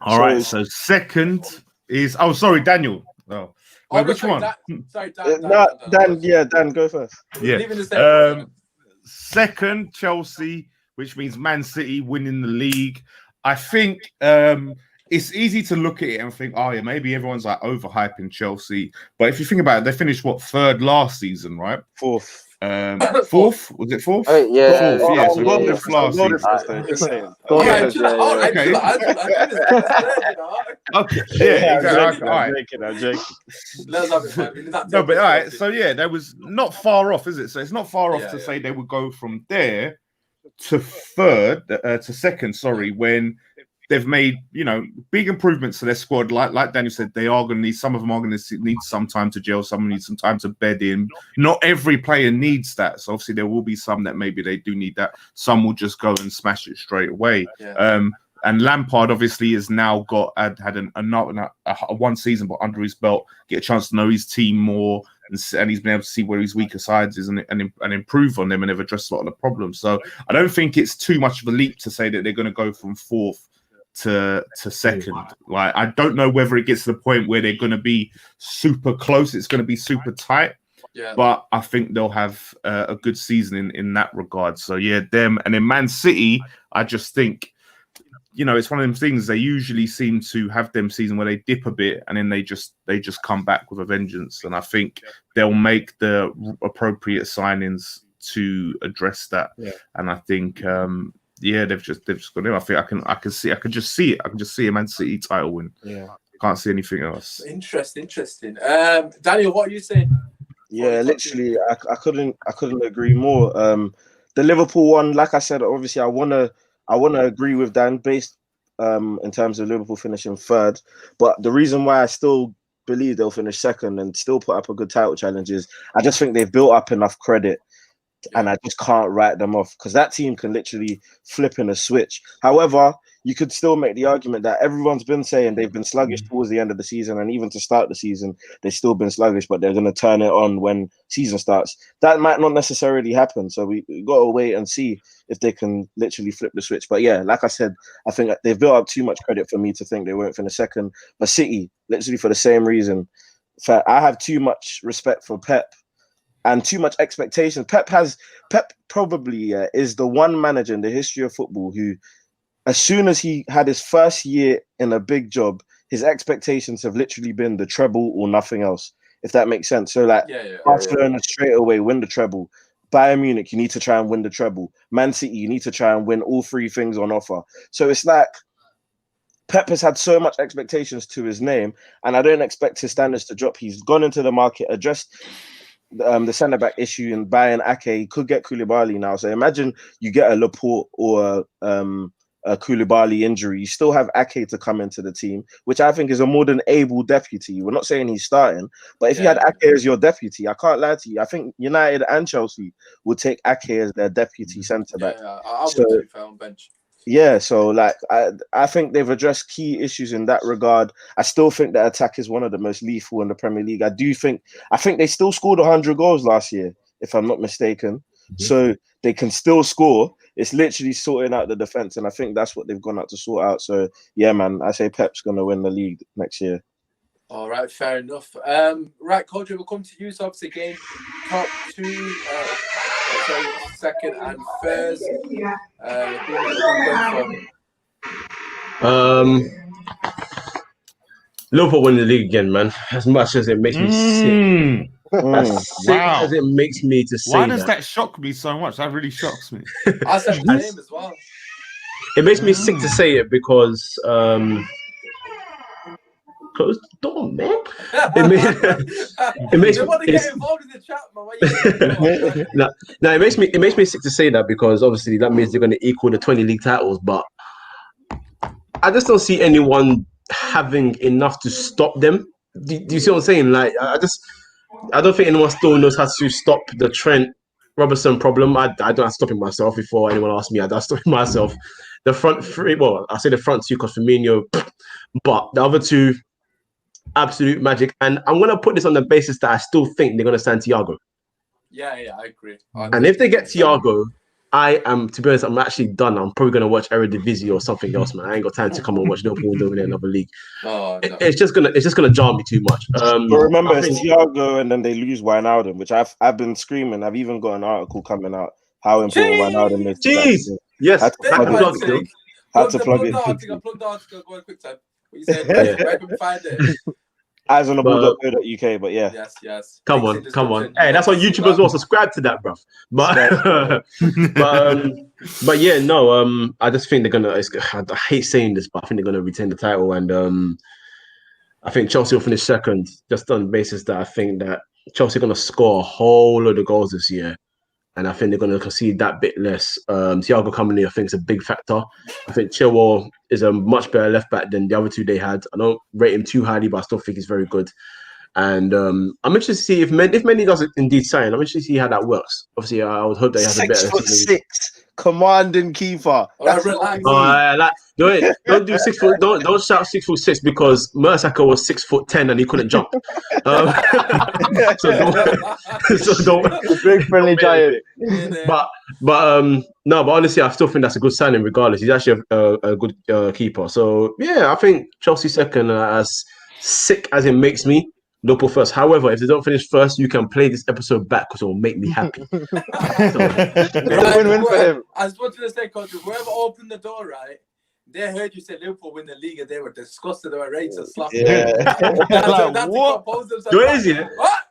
All right, so second is... Oh, sorry, Daniel. Oh. Wait, which one? Dan, go first. Yeah. Second, Chelsea, which means Man City winning the league. I think it's easy to look at it and think, oh yeah, maybe everyone's like overhyping Chelsea. But if you think about it, they finished what, third last season, right? Fourth. Fourth? Was it fourth? Oh, yeah, Fourth, yeah. So yeah, fourth last season. Okay, yeah, exactly. All right. I'm joking. Let's have it, man. No, but all right. So yeah, that was not far off, is it? So it's not far off Yeah, to yeah. say they would go from there to to second. Sorry, when they've made, you know, big improvements to their squad. Like Daniel said, they are going to need, some of them are going to need some time to gel. Some need some time to bed in. Not every player needs that. So obviously there will be some that maybe they do need that. Some will just go and smash it straight away. Yeah. And Lampard obviously has now had a one season, but under his belt, get a chance to know his team more, and he's been able to see where his weaker sides is and improve on them and have addressed a lot of the problems. So I don't think it's too much of a leap to say that they're going to go from fourth to second. Like, I don't know whether it gets to the point where they're going to be super close. It's going to be super tight. Yeah. But I think they'll have a good season in that regard. So yeah, them. And then Man City, I just think, you know, it's one of them things. They usually seem to have them season where they dip a bit and then they just come back with a vengeance. And I think they'll make the appropriate signings to address that. Yeah. And I think they've just got him. I think I can just see it. I can just see a Man City title win. Yeah. Can't see anything else. Interesting. Daniel, what are you saying? Yeah, literally, I couldn't agree more. The Liverpool one, like I said, obviously I wanna agree with Dan based in terms of Liverpool finishing third. But the reason why I still believe they'll finish second and still put up a good title challenge is I just think they've built up enough credit. And I just can't write them off because that team can literally flip in a switch. However, you could still make the argument that everyone's been saying they've been sluggish towards the end of the season, and even to start the season, they've still been sluggish, but they're going to turn it on when season starts. That might not necessarily happen. So we got to wait and see if they can literally flip the switch. But yeah, like I said, I think they've built up too much credit for me to think they won't finish second. But City, literally for the same reason, I have too much respect for Pep. And too much expectations. Pep probably is the one manager in the history of football who, as soon as he had his first year in a big job, his expectations have literally been the treble or nothing else, if that makes sense. So like Barcelona straight away win the treble. Bayern Munich, you need to try and win the treble. Man City, you need to try and win all three things on offer. So it's like Pep has had so much expectations to his name, and I don't expect his standards to drop. He's gone into the market, addressed the centre-back issue and buying Ake. He could get Koulibaly now. So imagine you get a Laporte or a Koulibaly injury. You still have Ake to come into the team, which I think is a more than able deputy. We're not saying he's starting, but if you had Ake as your deputy, I can't lie to you, I think United and Chelsea would take Ake as their deputy centre-back. Yeah, I would do on bench. Yeah, so like I think they've addressed key issues in that regard. I still think that attack is one of the most lethal in the Premier League. I think they still scored 100 goals last year, if I'm not mistaken. Mm-hmm. So they can still score. It's literally sorting out the defense, and I think that's what they've gone out to sort out. So yeah, man, I say Pep's gonna win the league next year. All right, fair enough. Right, Coach, we'll come to you. So obviously, game top two, second and first. Liverpool win the league again, man. As much as it makes me sick. As it makes me to say. Why does that shock me so much? That really shocks me. I said the name as well. It makes me sick to say it because close the door, man. It makes you want to get involved in the chat, man. It makes me sick to say that because obviously that means they're going to equal the 20 league titles, but I just don't see anyone having enough to stop them. Do you see what I'm saying? Like I don't think anyone still knows how to stop the Trent Robertson problem. I don't stop it myself. Before anyone asks me, I don't stop it myself. The front three, well, I say the front two because Firmino, but the other two, absolute magic. And I'm going to put this on the basis that I still think they're going to sign Thiago. Yeah, I agree. And if they get Thiago, I am, to be honest, I'm actually done. I'm probably going to watch Eredivisie or something else, man. I ain't got time to come and watch Liverpool doing another league. Oh, no. It's just gonna jar me too much. But remember, it's Thiago and then they lose Wijnaldum, which I've been screaming. I've even got an article coming out how important Wijnaldum is. Jeez, yes. Had to plug it. Plug the article. Go on, quick time. What you saying? Where can we find it? Eyesontheball.co.uk, but yeah. Yes. Come on. Hey, that's on YouTube as well. Subscribe to that, bruv. But yeah, no. I just think they're gonna. I hate saying this, but I think they're gonna retain the title, and I think Chelsea will finish second, just on the basis that I think that Chelsea are gonna score a whole load of goals this year, and I think they're gonna concede that bit less. Thiago coming in, I think, is a big factor. I think Chilwell is a much better left back than the other two they had. I don't rate him too highly, but I still think he's very good. And I'm interested to see if Mendy does indeed sign. I'm interested to see how that works. Obviously, I would hope that he has a better 6'6", commanding keeper. Don't do 6 foot. Don't shout 6'6" because Mertesacker was 6'10" and he couldn't jump. So don't. Big friendly giant. But honestly, I still think that's a good signing. Regardless, he's actually a good keeper. So yeah, I think Chelsea second. As sick as it makes me, Liverpool first. However, if they don't finish first, you can play this episode back because it will make me happy. Win-win for him. I was wanting to say, coach, whoever opened the door, right? They heard you say Liverpool win the league and they were disgusted. They were ready to slap you. What?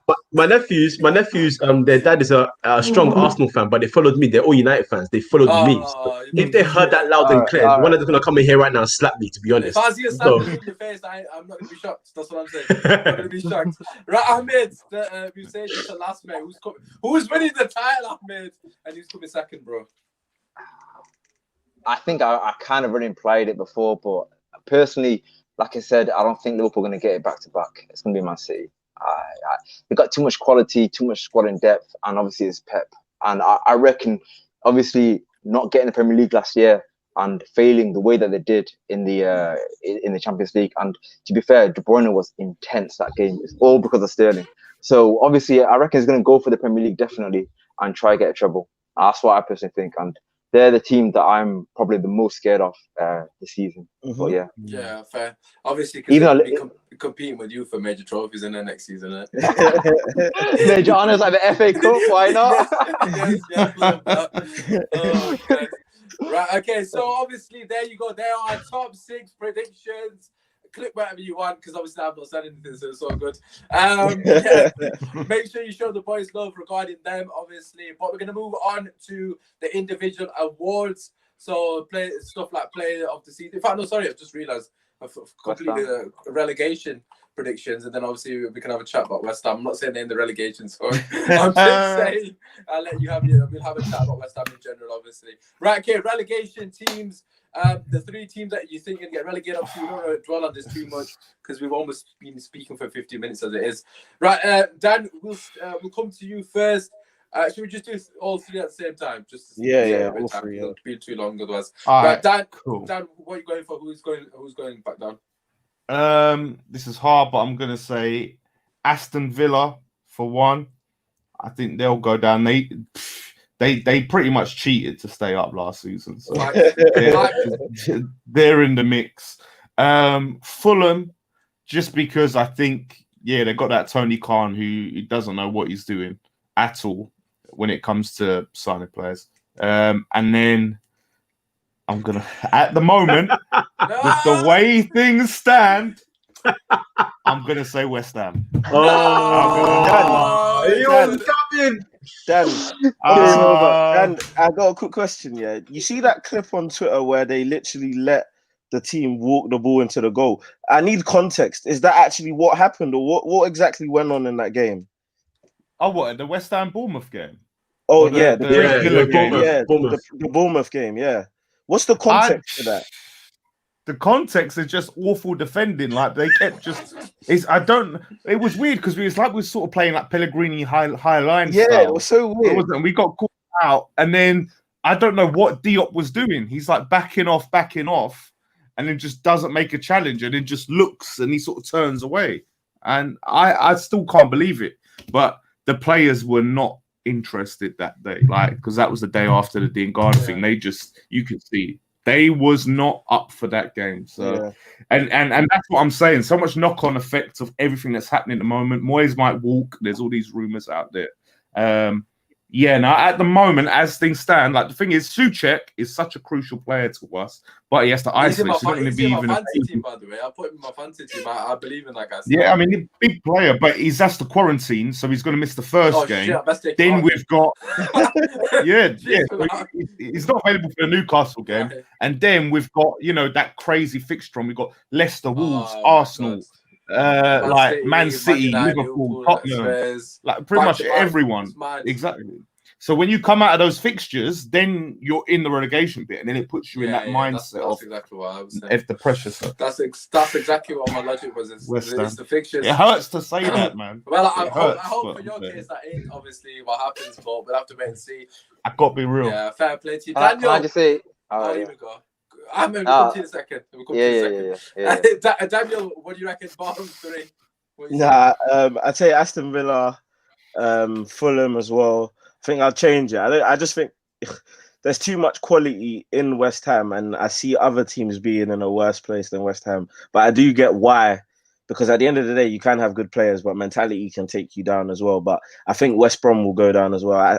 But my nephews, their dad is a strong Arsenal fan, but they followed me. They're all United fans. They followed me. So if they heard that loud and clear, one of them gonna come in here right now and slap me. To be honest, if I see a slap in your face, I'm not gonna be shocked. That's what I'm saying. I'm not gonna be shocked. Right, Ahmed, we said this the last mate. Who's winning the title, Ahmed? And who's coming second, bro? I think I kind of already implied it before, but personally, like I said, I don't think Liverpool are going to get it back to back. It's going to be Man City. They've got too much quality, too much squad in depth, and obviously it's Pep. And I reckon, obviously, not getting the Premier League last year and failing the way that they did in the Champions League. And to be fair, De Bruyne was intense that game. It's all because of Sterling. So obviously, I reckon he's going to go for the Premier League definitely and try to get a treble. That's what I personally think. And they're the team that I'm probably the most scared of this season. But yeah, fair. Obviously, because they'll be competing with you for major trophies in the next season. Major honours like the FA Cup, why not? Yes, right, okay, so obviously there you go. There are top 6 predictions. Click whatever you want, because obviously I've not said anything, so it's all good. Make sure you show the boys love regarding them, obviously. But we're going to move on to the individual awards. So stuff like player of the season. In fact, no, sorry, I've just realised I've completed the relegation predictions, and then obviously we can have a chat about West Ham. I'm not saying they're in the relegation, so I'm just saying I'll let you have we'll have a chat about West Ham in general, obviously. Right, okay, relegation teams. The 3 teams that you think can get relegated, obviously we don't want to dwell on this too much because we've almost been speaking for 50 minutes as it is. Right, Dan, we'll come to you first. Should we just do all 3 at the same time? Just all 3. It'll be too long otherwise. Right, Dan, cool. Dan, what are you going for? Who's going back down? This is hard, but I'm gonna say Aston Villa for 1. I think they'll go down. They pretty much cheated to stay up last season, so they're in the mix. Fulham, just because I think they got that Tony Khan who doesn't know what he's doing at all when it comes to signing players. And then I'm gonna, at the moment, with the way things stand, I'm gonna say West Ham. Dan, I got a quick question. Yeah, you see that clip on Twitter where they literally let the team walk the ball into the goal? I need context. Is that actually what happened, or what exactly went on in that game? Oh, what, the West Ham Bournemouth game? Oh, the Bournemouth game. Yeah. What's the context for that? The context is just awful defending. Like they kept it was weird because we were sort of playing like Pellegrini high line. Yeah, style. It was so weird. And we got caught out, and then I don't know what Diop was doing. He's like backing off, and then just doesn't make a challenge, and then just looks and he sort of turns away. And I still can't believe it. But the players were not interested that day, like because that was the day after the Dingard thing. They just, you could see. They was not up for that game. So, and that's what I'm saying. So much knock-on effects of everything that's happening at the moment. Moyes might walk. There's all these rumors out there. Yeah, now at the moment, as things stand, like the thing is, Souček is such a crucial player to us, but he has to He's in isolate. So he's not going to be my even. fantasy team, by the way. I put him in my fantasy team. I believe in that guy. Yeah, I mean, he's a big player, but he's that's the quarantine, so he's going to miss the first game. Shit, best take Then out we've got, yeah. Jeez, So he's not available for the Newcastle game, Right. and then we've got that crazy fixture. We've got Leicester, Wolves, Oh, Arsenal, God. Man City, United, Liverpool, Tottenham, Spurs, like pretty much back-to-back. everyone. It's mad. Exactly. So when you come out of those fixtures, then you're in the relegation bit, and then it puts you in that mindset that's of exactly what I was saying. if the pressure. That's exactly what my logic was. It's the fixtures. It hurts to say that, man. Well, I hurts, hope for your case that ain't obviously what happens, but we'll have to wait and see. I got to be real. Yeah, fair play to you, Can Daniel. I just say? Here we go. We'll come to you in a second. Yeah. Daniel, what do you reckon? Bottom three. I'd say Aston Villa, Fulham as well. I think I'll change it. I just think there's too much quality in West Ham, and I see other teams being in a worse place than West Ham. But I do get why, because at the end of the day, you can have good players, but mentality can take you down as well. But I think West Brom will go down as well.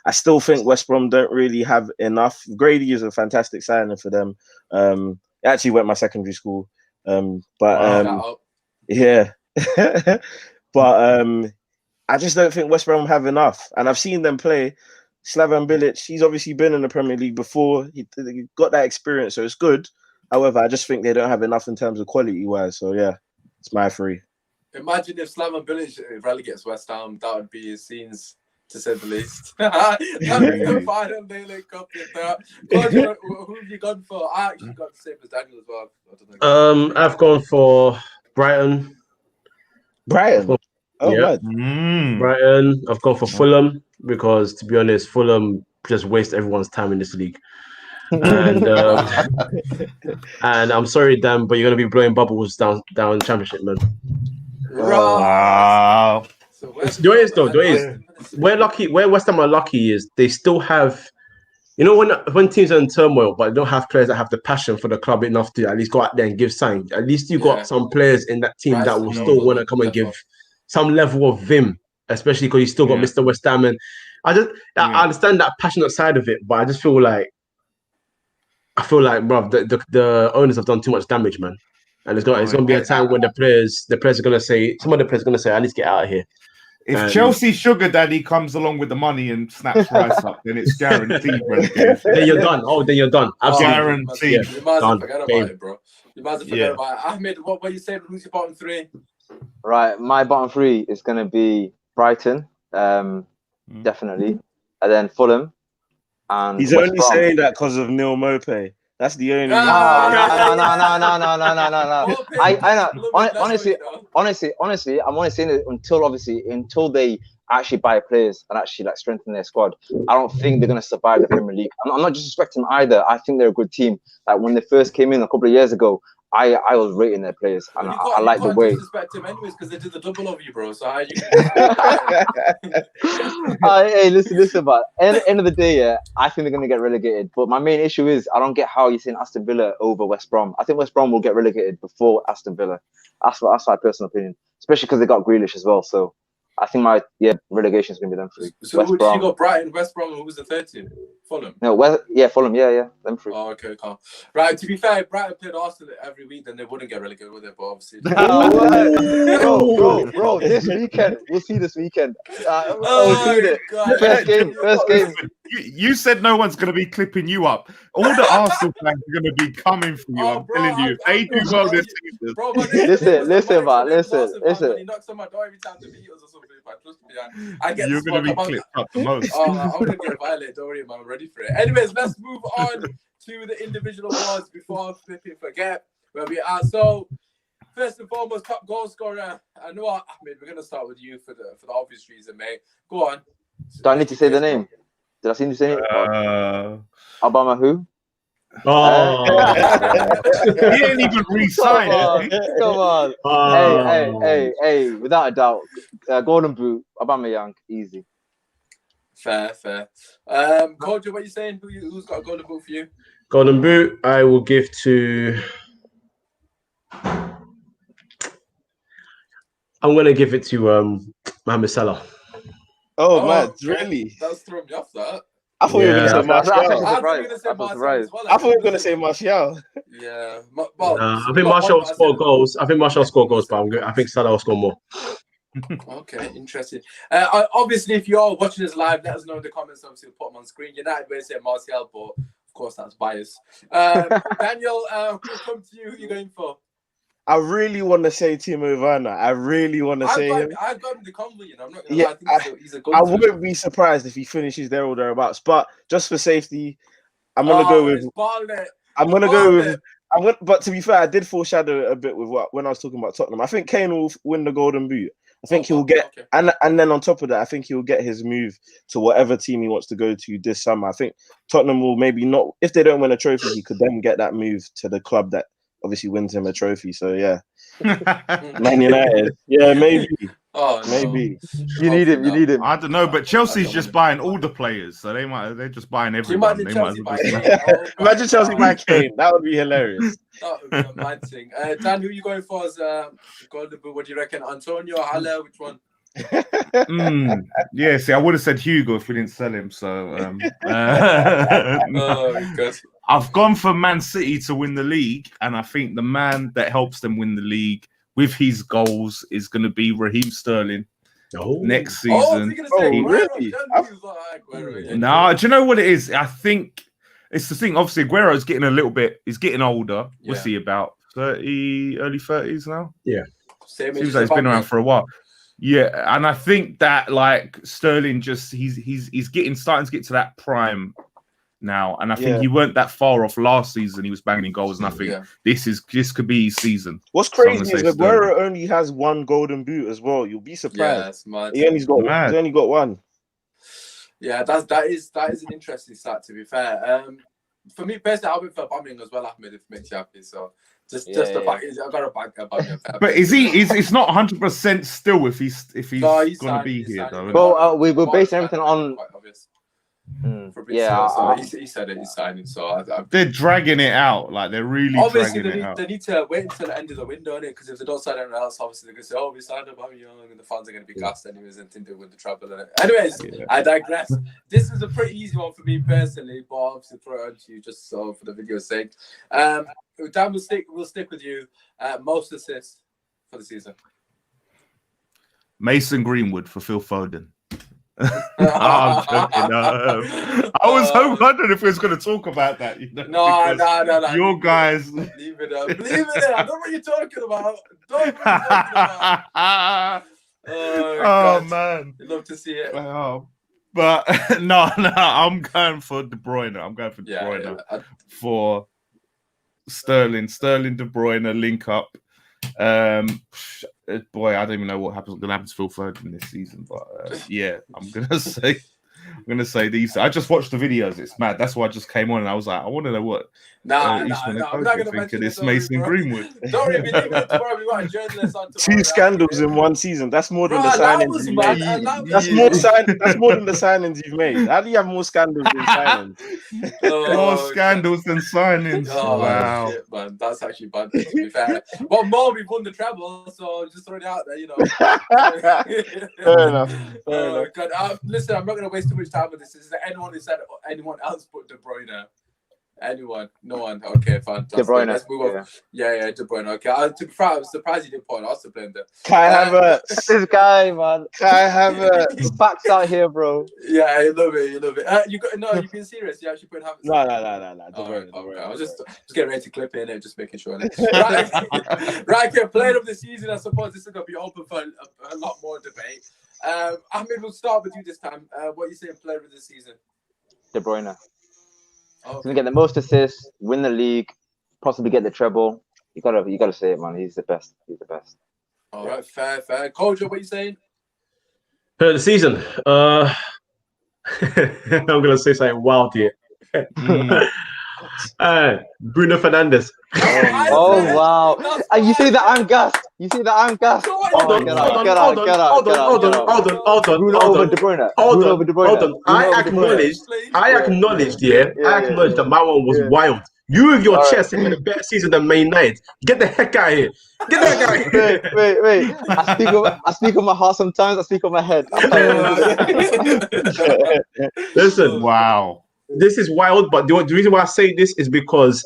I still think West Brom don't really have enough. Grady is a fantastic signing for them. He actually went to my secondary school. Yeah. But I just don't think West Brom have enough. And I've seen them play. Slaven Bilic, he's obviously been in the Premier League before. He got that experience, so it's good. However, I just think they don't have enough in terms of quality-wise. So, yeah, it's my three. Imagine if Slaven Bilic relegates West Ham. That would be scenes, to say the least. That would be the final Daily Cup. Who have you gone for? I actually got the same as Daniel as well. I don't know. I've gone for Brighton. Brighton? Yeah. Right. Brighton. I've gone for Fulham because, to be honest, Fulham just waste everyone's time in this league. And and I'm sorry, Dan, but you're gonna be blowing bubbles down Championship, man. Wow. So There is. Where West Ham are lucky is they still have. You know, when teams are in turmoil, but they don't have players that have the passion for the club enough to at least go out there and give sign. At least you got some players in that team that will still want to come and give some level of vim, especially because you still got Mr. West Ham. And I understand that passionate side of it, but I just feel like, bro, the owners have done too much damage, man. And it's gonna be a time when the players are gonna say, some of the players are gonna say, I need to get out of here. If Chelsea Sugar Daddy comes along with the money and snaps Rice up, then it's guaranteed relegation. Then you're done. Then you're done. Absolutely. Guaranteed. You might as well forget about it, bro. You might as well forget about it. Ahmed, what were you saying? Who's your bottom three? Right, my bottom three is going to be Brighton, definitely, and then Fulham. And He's West only Brom. saying that because of Neil Mope. That's the only reason. No. I know. Honestly, I'm only saying it until they actually buy players and actually like strengthen their squad. I don't think they're gonna survive the Premier League. I'm not disrespecting them either. I think they're a good team. Like when they first came in a couple of years ago, I was rating their players, and I like the way. Disrespect him anyways because they did the double of you, bro. So how you? Hey, listen, but end of the day, yeah, I think they're gonna get relegated. But my main issue is I don't get how you're saying Aston Villa over West Brom. I think West Brom will get relegated before Aston Villa. That's my personal opinion, especially because they got Grealish as well. So I think relegation is gonna be them three. So who did you go? Brighton, West Brom, and who was the third team? Fulham. No, Fulham. Yeah, them three. Oh, okay, calm. Right. To be fair, if Brighton played Arsenal every week, then they wouldn't get relegated, would they? But obviously, bro, this weekend we'll see. This weekend, God. First game. You said no one's going to be clipping you up. All the Arsenal fans are going to be coming for you. I'm telling you, if they do well this season. Listen, man. Listen. When he knocks on my door every time the beat us or something, man. Trust me, I get You're going to be clipped up the most. I'm going to get violent. Don't worry, man. I'm ready for it. Anyways, let's move on to the individual awards before I flipping forget where we are. So, first and foremost, top goal scorer. I know, Ahmed, we're going to start with you for the obvious reason, mate. Go on. Do I need to say the name? Did I see you say it? Obama who? Oh, he didn't even re-sign it. Come on. Hey, without a doubt. Golden Boot, Obama Young, easy. Fair. Kojo, what are you saying? Who's got a Golden Boot for you? Golden Boot, I will give to. I'm going to give it to Mohamed Salah. Oh, man, really? That's throwing me off. That. I thought you were going to say That's actually Martial. I thought you were surprised. gonna say That's a Martial surprise. as well. I thought you were going to say Martial. Yeah. I think Martial will score goals. I think Martial will score goals, but I think Salah will score more. Okay, interesting. Obviously, if you're watching this live, let us know in the comments. Obviously, we'll put them on screen. United will say Martial, but of course, that's bias. Daniel, we'll come to you. Who are you going for? I really want to say Timo Werner. I really want to say him. I got him the combo, you know. I'm not going to lie. I think he's a good. I wouldn't be surprised if he finishes there or thereabouts. But just for safety, I'm going to go with. I'm going to go with. But to be fair, I did foreshadow it a bit with when I was talking about Tottenham. I think Kane will win the Golden Boot. I think he'll get, and then on top of that, I think he'll get his move to whatever team he wants to go to this summer. I think Tottenham will maybe not, if they don't win a trophy, he could then get that move to the club that obviously wins him a trophy. So yeah, Man United. Yeah, maybe. Oh, maybe. You need him. You need him. I don't know, but Chelsea's just buying all the players, so they're just buying everyone. Imagine Chelsea buying Kane. That would be hilarious. That would be a mad thing. Dan, who are you going for as Golden Boot? What do you reckon? Antonio, Haller, which one? Yeah, see, I would have said Hugo if we didn't sell him. So God. I've gone for Man City to win the league, and I think the man that helps them win the league with his goals is going to be Raheem Sterling next season. Really? No, do you know what it is? I think it's the thing. Obviously, Aguero's getting a little bit. He's getting older. Yeah. What's he about? 30, early 30s now. Yeah, seems like he's been around for a while. Yeah, and I think that like Sterling just he's starting to get to that prime now, and I think he weren't that far off last season. He was banging goals, and I think this could be his season. What's crazy is Aguero only has one Golden Boot as well. You'll be surprised. Yeah, He's only got one. Yeah, that is an interesting stat. To be fair, for me personally, I went for Aubameyang as well. Ahmed, if it makes you happy, so. Just the fact I got a bag about him. But is he? It's not 100% still if he's going to be here though. Well, we're basing everything on. So he said it. He's signing. So they're dragging it out. Like they're really obviously dragging it out. They need to wait until the end of the window, innit? Because if they don't sign anyone else, obviously they're going to say, "Oh, we signed Aubameyang," and the fans are going to be gassed anyways and think they win the treble. Anyways, I digress. This is a pretty easy one for me personally, but obviously throw it on to you just so for the video's sake. Dan, we'll stick with you. Most assists for the season. Mason Greenwood for Phil Foden. I'm joking. I was wondering if we was going to talk about that. You know, no. Your guys. Leave it up. Leave it in. I don't know what you're talking about. Oh man. You'd love to see it. But no, I'm going for De Bruyne. I'm going for De Bruyne for Sterling, De Bruyne link up. Boy, I don't even know what's going to happen to Phil Foden this season, but yeah, I'm gonna say these. I just watched the videos. It's mad. That's why I just came on and I was like, I want to know what. I'm not going to mention this Mason Greenwood. Don't even leave it tomorrow. We got a journalist on tomorrow. 2 scandals in one season. That's more than the signings you've made. That's more than the signings you've made. How do you have more scandals than signings? More scandals than signings. Oh, wow, shit, man. That's actually bad. To be fair, well, more we've won the treble, so just throw it out there, you know. Fair enough. God. Listen, I'm not going to waste too much time with this. Is there anyone who said anyone else but De Bruyne? Anyone? No one. Okay, fantastic. De Bruyne. Let's move on. Yeah, De Bruyne. Okay. To be fair, I was surprised you didn't point. I was to blame them. Kai Havertz. This guy, man. Kai Havertz. He's facts out here, bro. Yeah, you love it. You've been serious. You actually put Havertz. No. Okay. I was just getting ready to clip in and just making sure. Right, okay. Player of the season. I suppose this is going to be open for a lot more debate. Ahmed, we'll start with you this time. What are you saying, player of the season? De Bruyne. Okay. He's gonna get the most assists, win the league, possibly get the treble. You gotta say it, man. He's the best. All right, fair. Kojo, what are you saying? Player of the season. I'm gonna say something wild here. Bruno Fernandes. Oh wow! You say that I'm gassed. Hold on. Bruno over De Bruyne. Hold on. I acknowledged. Yeah. I acknowledged that my one was wild. You with your All right. chest having a better season than Man United. Get the heck out of here. Get the heck out of here. Wait. I speak with my heart sometimes. I speak with my head. Listen, Wow. this is wild, but the reason why I say this is because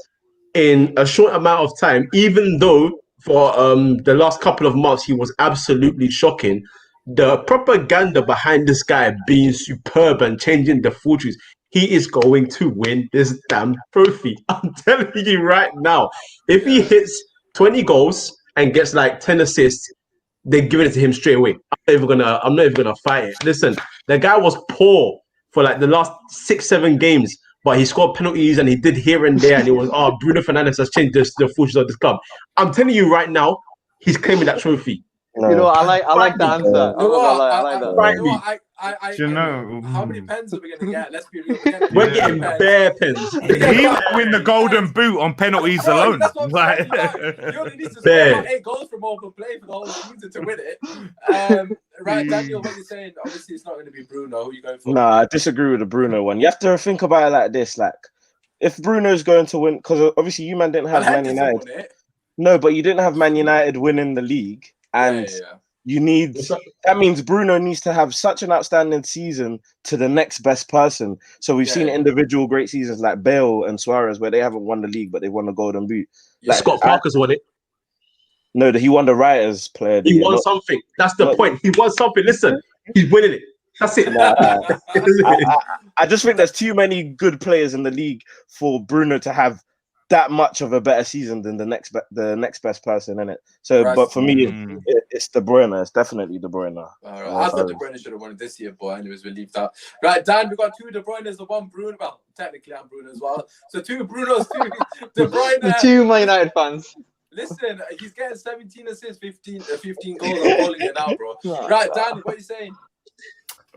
in a short amount of time, even though for the last couple of months he was absolutely shocking, the propaganda behind this guy being superb and changing the fortunes, he is going to win this damn trophy. I'm telling you right now, if he hits 20 goals and gets like 10 assists, they're giving it to him straight away. I'm not even gonna fight it. Listen, the guy was poor for like the last 6-7 games, but he scored penalties and he did here and there, and it was Bruno Fernandes has changed the fortunes of this club. I'm telling you right now, he's claiming that trophy. You know, I like the answer. You know what? I like that. You know what? Do you know? How many pens are we gonna get? Let's be real. We're getting bare pens. He will win the golden boot on penalties Bro, alone. that's what I'm Like- saying. You only need to score about 8 goals from open play for the whole season to win it. Right, Daniel, what you're saying? Obviously, it's not going to be Bruno. Who are you going for? Nah, I disagree with the Bruno one. You have to think about it like this: like, if Bruno's going to win, because obviously you man didn't have Man United. No, but you didn't have Man United winning the league, and you need. That means Bruno needs to have such an outstanding season to the next best person. So we've seen individual great seasons like Bale and Suarez, where they haven't won the league, but they won the Golden Boot. Like, Scott Parker's won it. No, he won the Writers' Player. He won something. That's the point. He won something. Listen, he's winning it. That's it. I just think there's too many good players in the league for Bruno to have that much of a better season than the next best person in it. So, right. But for me, it's De Bruyne. It's definitely De Bruyne. Right. I thought De Bruyne should have won it this year, but anyways, we leave that. Right, Dan, we got 2 De Bruynes and 1 Bruno. Well, technically, I'm Bruno as well. So 2 Brunos, 2 De Bruyne. 2 Man United fans. Listen, he's getting 17 assists, 15 goals. I'm calling it now, bro. Right, Dan, what are you saying?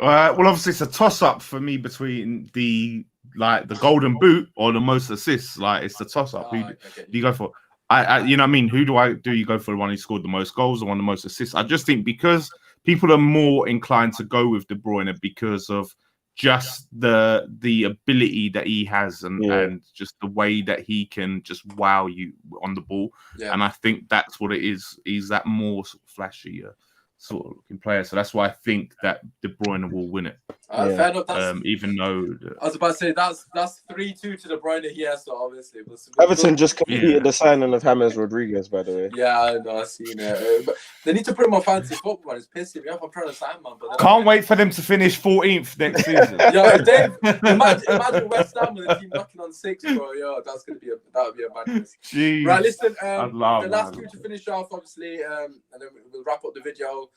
Well, obviously, it's a toss-up for me between the golden boot or the most assists. Like, it's the toss-up. Who do you go for? You know what I mean? Who do you go for? The one who scored the most goals or one of the most assists? I just think because people are more inclined to go with De Bruyne because of just the ability that he has and just the way that he can just wow you on the ball. Yeah. And I think that's what it is. He's that more sort of flashy sort of looking player. So that's why I think that De Bruyne will win it. Fair enough. Even though I was about to say that's 3-2 to De Bruyne here. So obviously, Everton just completed the signing of James Rodriguez, by the way. Yeah, I know. I've seen it. But they need to put him on fantasy football. Man. It's pissing me off. I'm trying to sign man, but can't wait for them to finish 14th next season. Yo, Dave, imagine West Ham with a team knocking on 6, bro. Yo, that would be a madness. Jeez. Right, listen. The last 2 to finish off, obviously, and then we'll wrap up the video.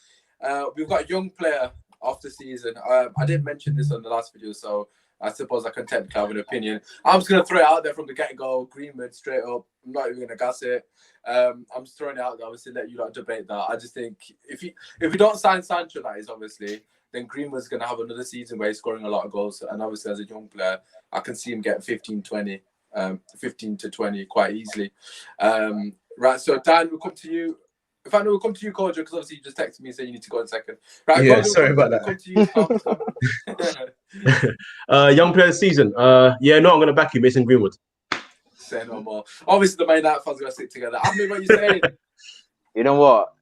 We've got a young player off the season. I didn't mention this on the last video, so I suppose I can technically have an opinion. I'm just going to throw it out there from the get-go. Greenwood, straight up. I'm not even going to gas it. I'm just throwing it out there, obviously, let you debate that. I just think if you don't sign Sancho, that is, obviously, then Greenwood's going to have another season where he's scoring a lot of goals. And obviously, as a young player, I can see him getting 15 to 20 quite easily. Right, so Dan, we'll come to you. In fact, no, we'll come to you, Kojo, because obviously you just texted me saying you need to go in a second. Right, yeah, Kojo, sorry about that. Come to you, young player season. I'm going to back you, Mason Greenwood. Say no more. Obviously, the main fans are going to stick together. I mean, what you saying? You know what?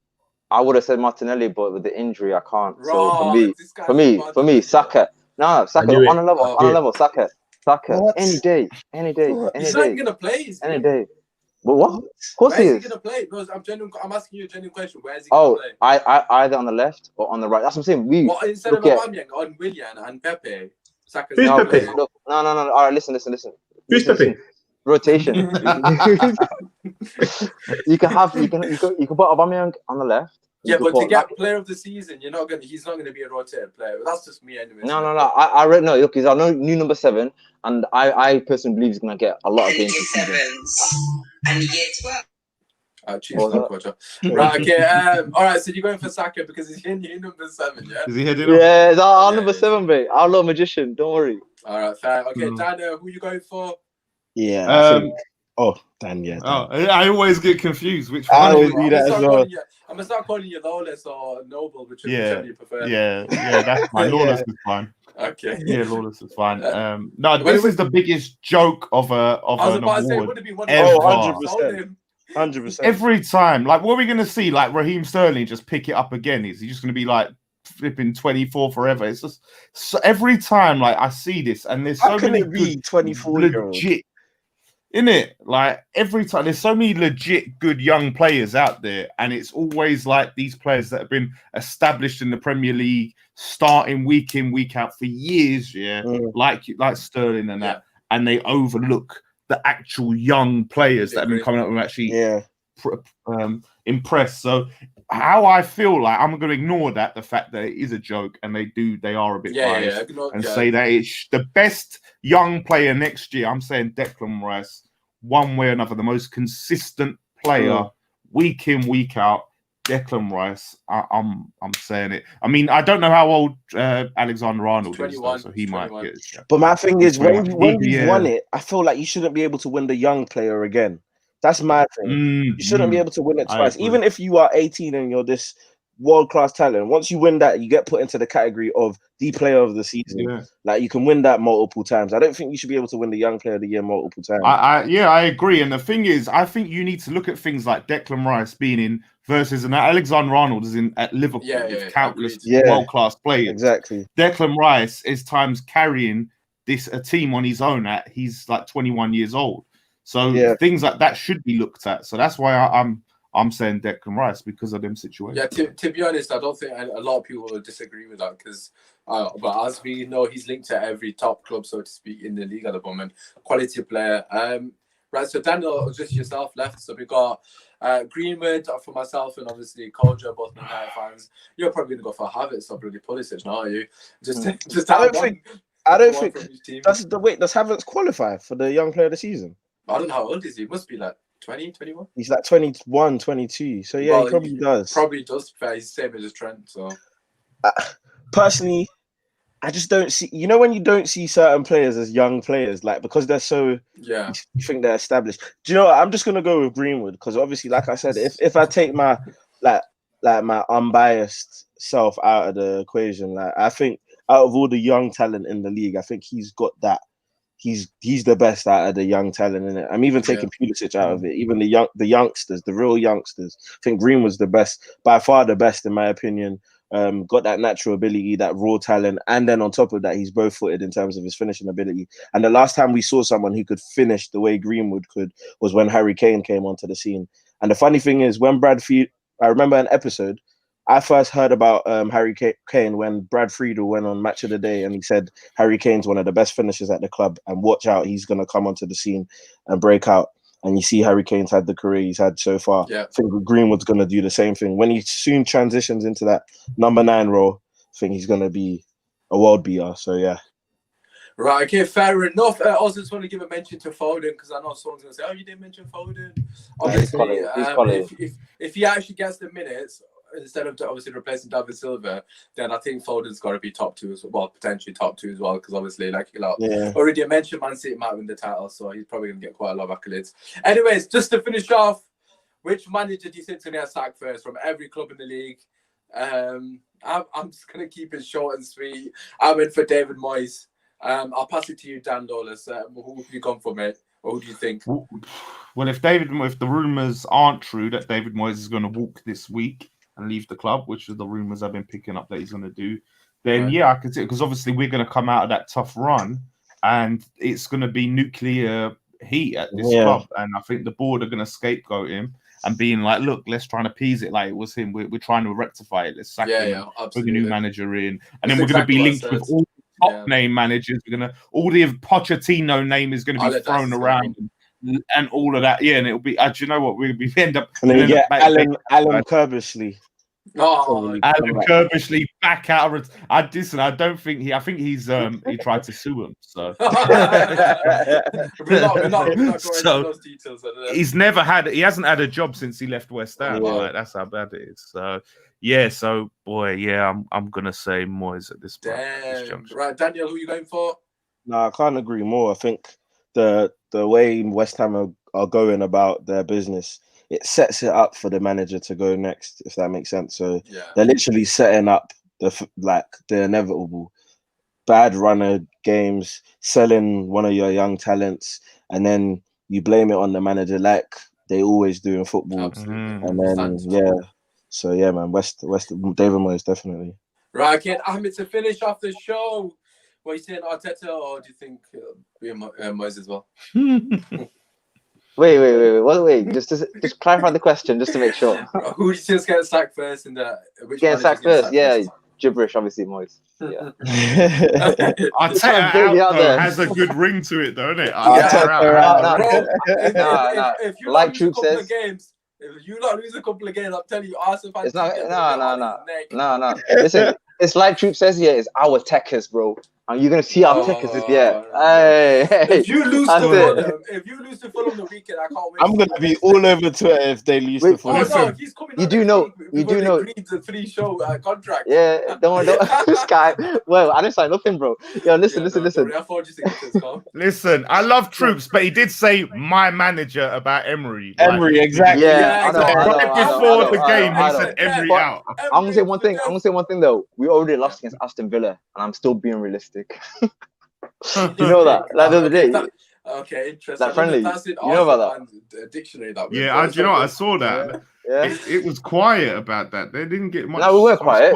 I would have said Martinelli, but with the injury, I can't. So for me, Saka. No, Saka on a level. Saka. What? Any day. He's not even going to play. Any day. But what? Of course he is. Where's he going to play? Because I'm asking you a genuine question. Where's he going to play? Either on the left or on the right. That's what I'm saying. Instead of Aubameyang, on Willian and Pepe. Who's Pepe? No. All right, listen. Who's Pepe? Rotation. you can put Aubameyang on the left. Yeah, but to get player of the season, he's not gonna be a rotated player. But that's just me anyway. No. I read no. Look, he's our new number 7, and I personally believe he's gonna get a lot of games. And year 12. Cheers, Kojo. Right, okay. All right, so you're going for Saka because he's in number 7, yeah? Is he heading up? Yeah, it's our number 7, mate. Our little magician. Don't worry. All right, fair. Okay, Dan, who you going for? Yeah. Oh, Dan, yeah. Dan. Oh, I always get confused. Which I one? always is it? do that as well. I'm gonna start calling you Lawless or Noble, Yeah, whichever you prefer. yeah, that's fine. Yeah. Lawless is fine. Okay. Yeah, Lawless is fine. No, Wait, this wait. is the biggest joke of I was an about to say it award would have been one ever. of 100%. 100%. Every time. Like, what are we gonna see? Like Raheem Sterling just pick it up again? Is he just gonna be like flipping 24 forever? It's just so every time. Like I see this, and there's How so can many it be good, 24-year-old? legit. In it, like every time, there's so many legit good young players out there, and it's always like these players that have been established in the Premier League, starting week in, week out for years, like Sterling and that, and they overlook the actual young players that have been coming up and actually impressed. So, how I feel like I'm going to ignore the fact that it is a joke, and they are a bit biased, say that it's the best young player next year. I'm saying Declan Rice. One way or another, the most consistent player, week in, week out, Declan Rice. I'm saying it. I mean, I don't know how old Alexander Arnold is, though, so he might get it. But my thing is, when you've won it, I feel like you shouldn't be able to win the young player again. That's my thing. You shouldn't be able to win it twice. Even if you are 18 and you're this world-class talent, once you win that, you get put into the category of the player of the season. Like, you can win that multiple times. I don't think you should be able to win the young player of the year multiple times. I agree. And the thing is, I think you need to look at things like Declan Rice being in versus and Alexander Arnold is in at Liverpool with countless world-class players. Exactly. Declan Rice is times carrying a team on his own at he's like 21 years old. So things like that should be looked at. So that's why I'm saying Declan Rice because of them situations. Yeah, to be honest, I don't think a lot of people will disagree with that because, but as we know, he's linked to every top club, so to speak, in the league at the moment. Quality player. Right, so Daniel, just yourself left. So we got Greenwood for myself and obviously Koja, both United fans. You're probably gonna go for Havertz or Brody Pulisic, now are you? Just I don't think that's the way. Does Havertz qualify for the young player of the season? I don't know how old is he. He must be like 20, 21? He's like 21, 22. So yeah, he probably does. Probably does. He's the same as Trent. So personally, I just don't see. You know, when you don't see certain players as young players, like because they're so you think they're established. Do you know what? I'm just gonna go with Greenwood because obviously, like I said, if I take my like my unbiased self out of the equation, like I think out of all the young talent in the league, I think he's got that. He's the best out of the young talent in it. I'm even taking Pulisic out of it. Even the youngsters, the real youngsters. I think Greenwood's the best, by far the best in my opinion. Got that natural ability, that raw talent, and then on top of that, he's both-footed in terms of his finishing ability. And the last time we saw someone who could finish the way Greenwood could was when Harry Kane came onto the scene. And the funny thing is, when I remember an episode. I first heard about Harry Kane when Brad Friedel went on Match of the Day and he said Harry Kane's one of the best finishers at the club and watch out, he's going to come onto the scene and break out. And you see Harry Kane's had the career he's had so far. I think Greenwood's going to do the same thing. When he soon transitions into that number 9 role, I think he's going to be a world beater. So, yeah. Right, okay, fair enough. I also just want to give a mention to Foden because I know someone's going to say, oh, you didn't mention Foden. Obviously, if he actually gets the minutes, instead of obviously replacing David Silva, then I think Foden's got to be top 2 as well, potentially top 2 as well, because obviously, like already I mentioned, Man City might win the title, so he's probably going to get quite a lot of accolades. Anyways, just to finish off, which manager do you think is going to get sacked first from every club in the league? I'm just going to keep it short and sweet. I went for David Moyes. I'll pass it to you, Dan Lawless. Who have you gone for, mate? Or who do you think? Well, if the rumours aren't true that David Moyes is going to walk this week and leave the club, which is the rumours I've been picking up that he's going to do, then I could see it because obviously we're going to come out of that tough run and it's going to be nuclear heat at this club. And I think the board are going to scapegoat him and being like, look, let's try and appease it like it was him. We're trying to rectify it. Let's sack him, bring a new manager in. And then we're going to be linked with all the top name managers. All the Pochettino name is going to be thrown around. And all of that, and it'll be. Do you know what we end up? And then you get Alan Kirbishley. Oh, Alan Kirbishley back out of. I don't think he. I think he's. He tried to sue him. So. we're not going into those details. He's never had. He hasn't had a job since he left West Ham. Like, that's how bad it is. So. Yeah. So boy. Yeah. I'm gonna say Moyes at this point. This right, Daniel. Who are you going for? No, I can't agree more. I think the way West Ham are going about their business, it sets it up for the manager to go next, if that makes sense. So they're literally setting up the inevitable bad runner games, selling one of your young talents, and then you blame it on the manager like they always do in football. Absolutely. And then so yeah, man, West David Moyes definitely. Right, kid. Ahmed, to finish off the show, what are you saying, Arteta, or do you think Moyes as well? Wait. Just clarify the question, just to make sure. Who do you think is getting sacked first? Getting sacked first? Yeah, gibberish, obviously, Moyes. Yeah. Arteta out though has a good ring to it, though, isn't it? If you like Troop says. If you not lose a couple of games, I'm telling you, Arsenal fans. It's not. No. Listen, it's like Troop says here. It's our techers, bro. And you're gonna see our techers this year. Hey. If you lose to Fulham the weekend, I can't wait. I'm gonna be all over Twitter if they lose to Fulham. Oh no, he's coming. You do know. Agreed to 3-show contract. Yeah, don't. This guy. Well, I didn't sign nothing, bro. Yo, listen. Listen, I love Troops, but he did say my manager about Emery. Emery, exactly. Yeah, right before the game, he said Emery out. I'm gonna say one thing though. We already lost against Aston Villa, and I'm still being realistic. You know that? Like the other day. Okay, interesting. That friendly. You know about that? Dictionary that. Do you know what? I saw that. Yeah. It was quiet about that. They didn't get much. No, we were quiet.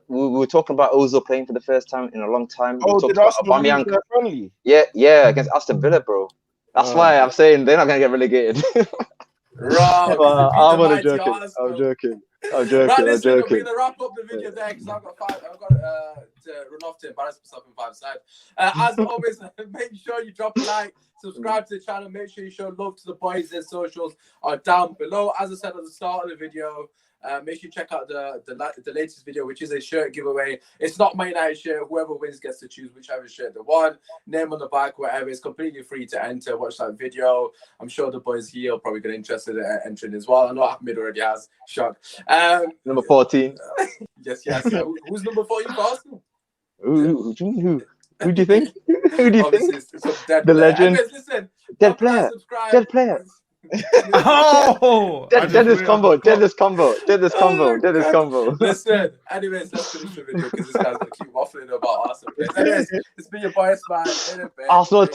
We were talking about Ozil playing for the first time in a long time. Oh, did Arsenal lose their friendly? Yeah, against Aston Villa, bro. That's why I'm saying they're not gonna get relegated. I'm only joking. I'm joking. Right, listen, we're going to wrap up the video there because I've got to run off to embarrass myself in 5 seconds. As always, make sure you drop a like, subscribe to the channel, make sure you show love to the boys. Their socials are down below. As I said at the start of the video, make sure you check out the latest video, which is a shirt giveaway. It's not my United shirt. Whoever wins gets to choose whichever shirt they want. Name on the back, whatever. It's completely free to enter. Watch that video. I'm sure the boys here are probably getting interested in entering as well. I know Ahmed already has. Shock. Number 14. Yes. Who's number 14 for Arsenal? Who do you think? Who do you think? The legend. Anyways, listen, dead player. Oh, Did this combo. Listen, anyways, let's finish the video because this guy's gonna keep waffling about Arsenal. Anyways, it's been your boy Usmaan. Arsenal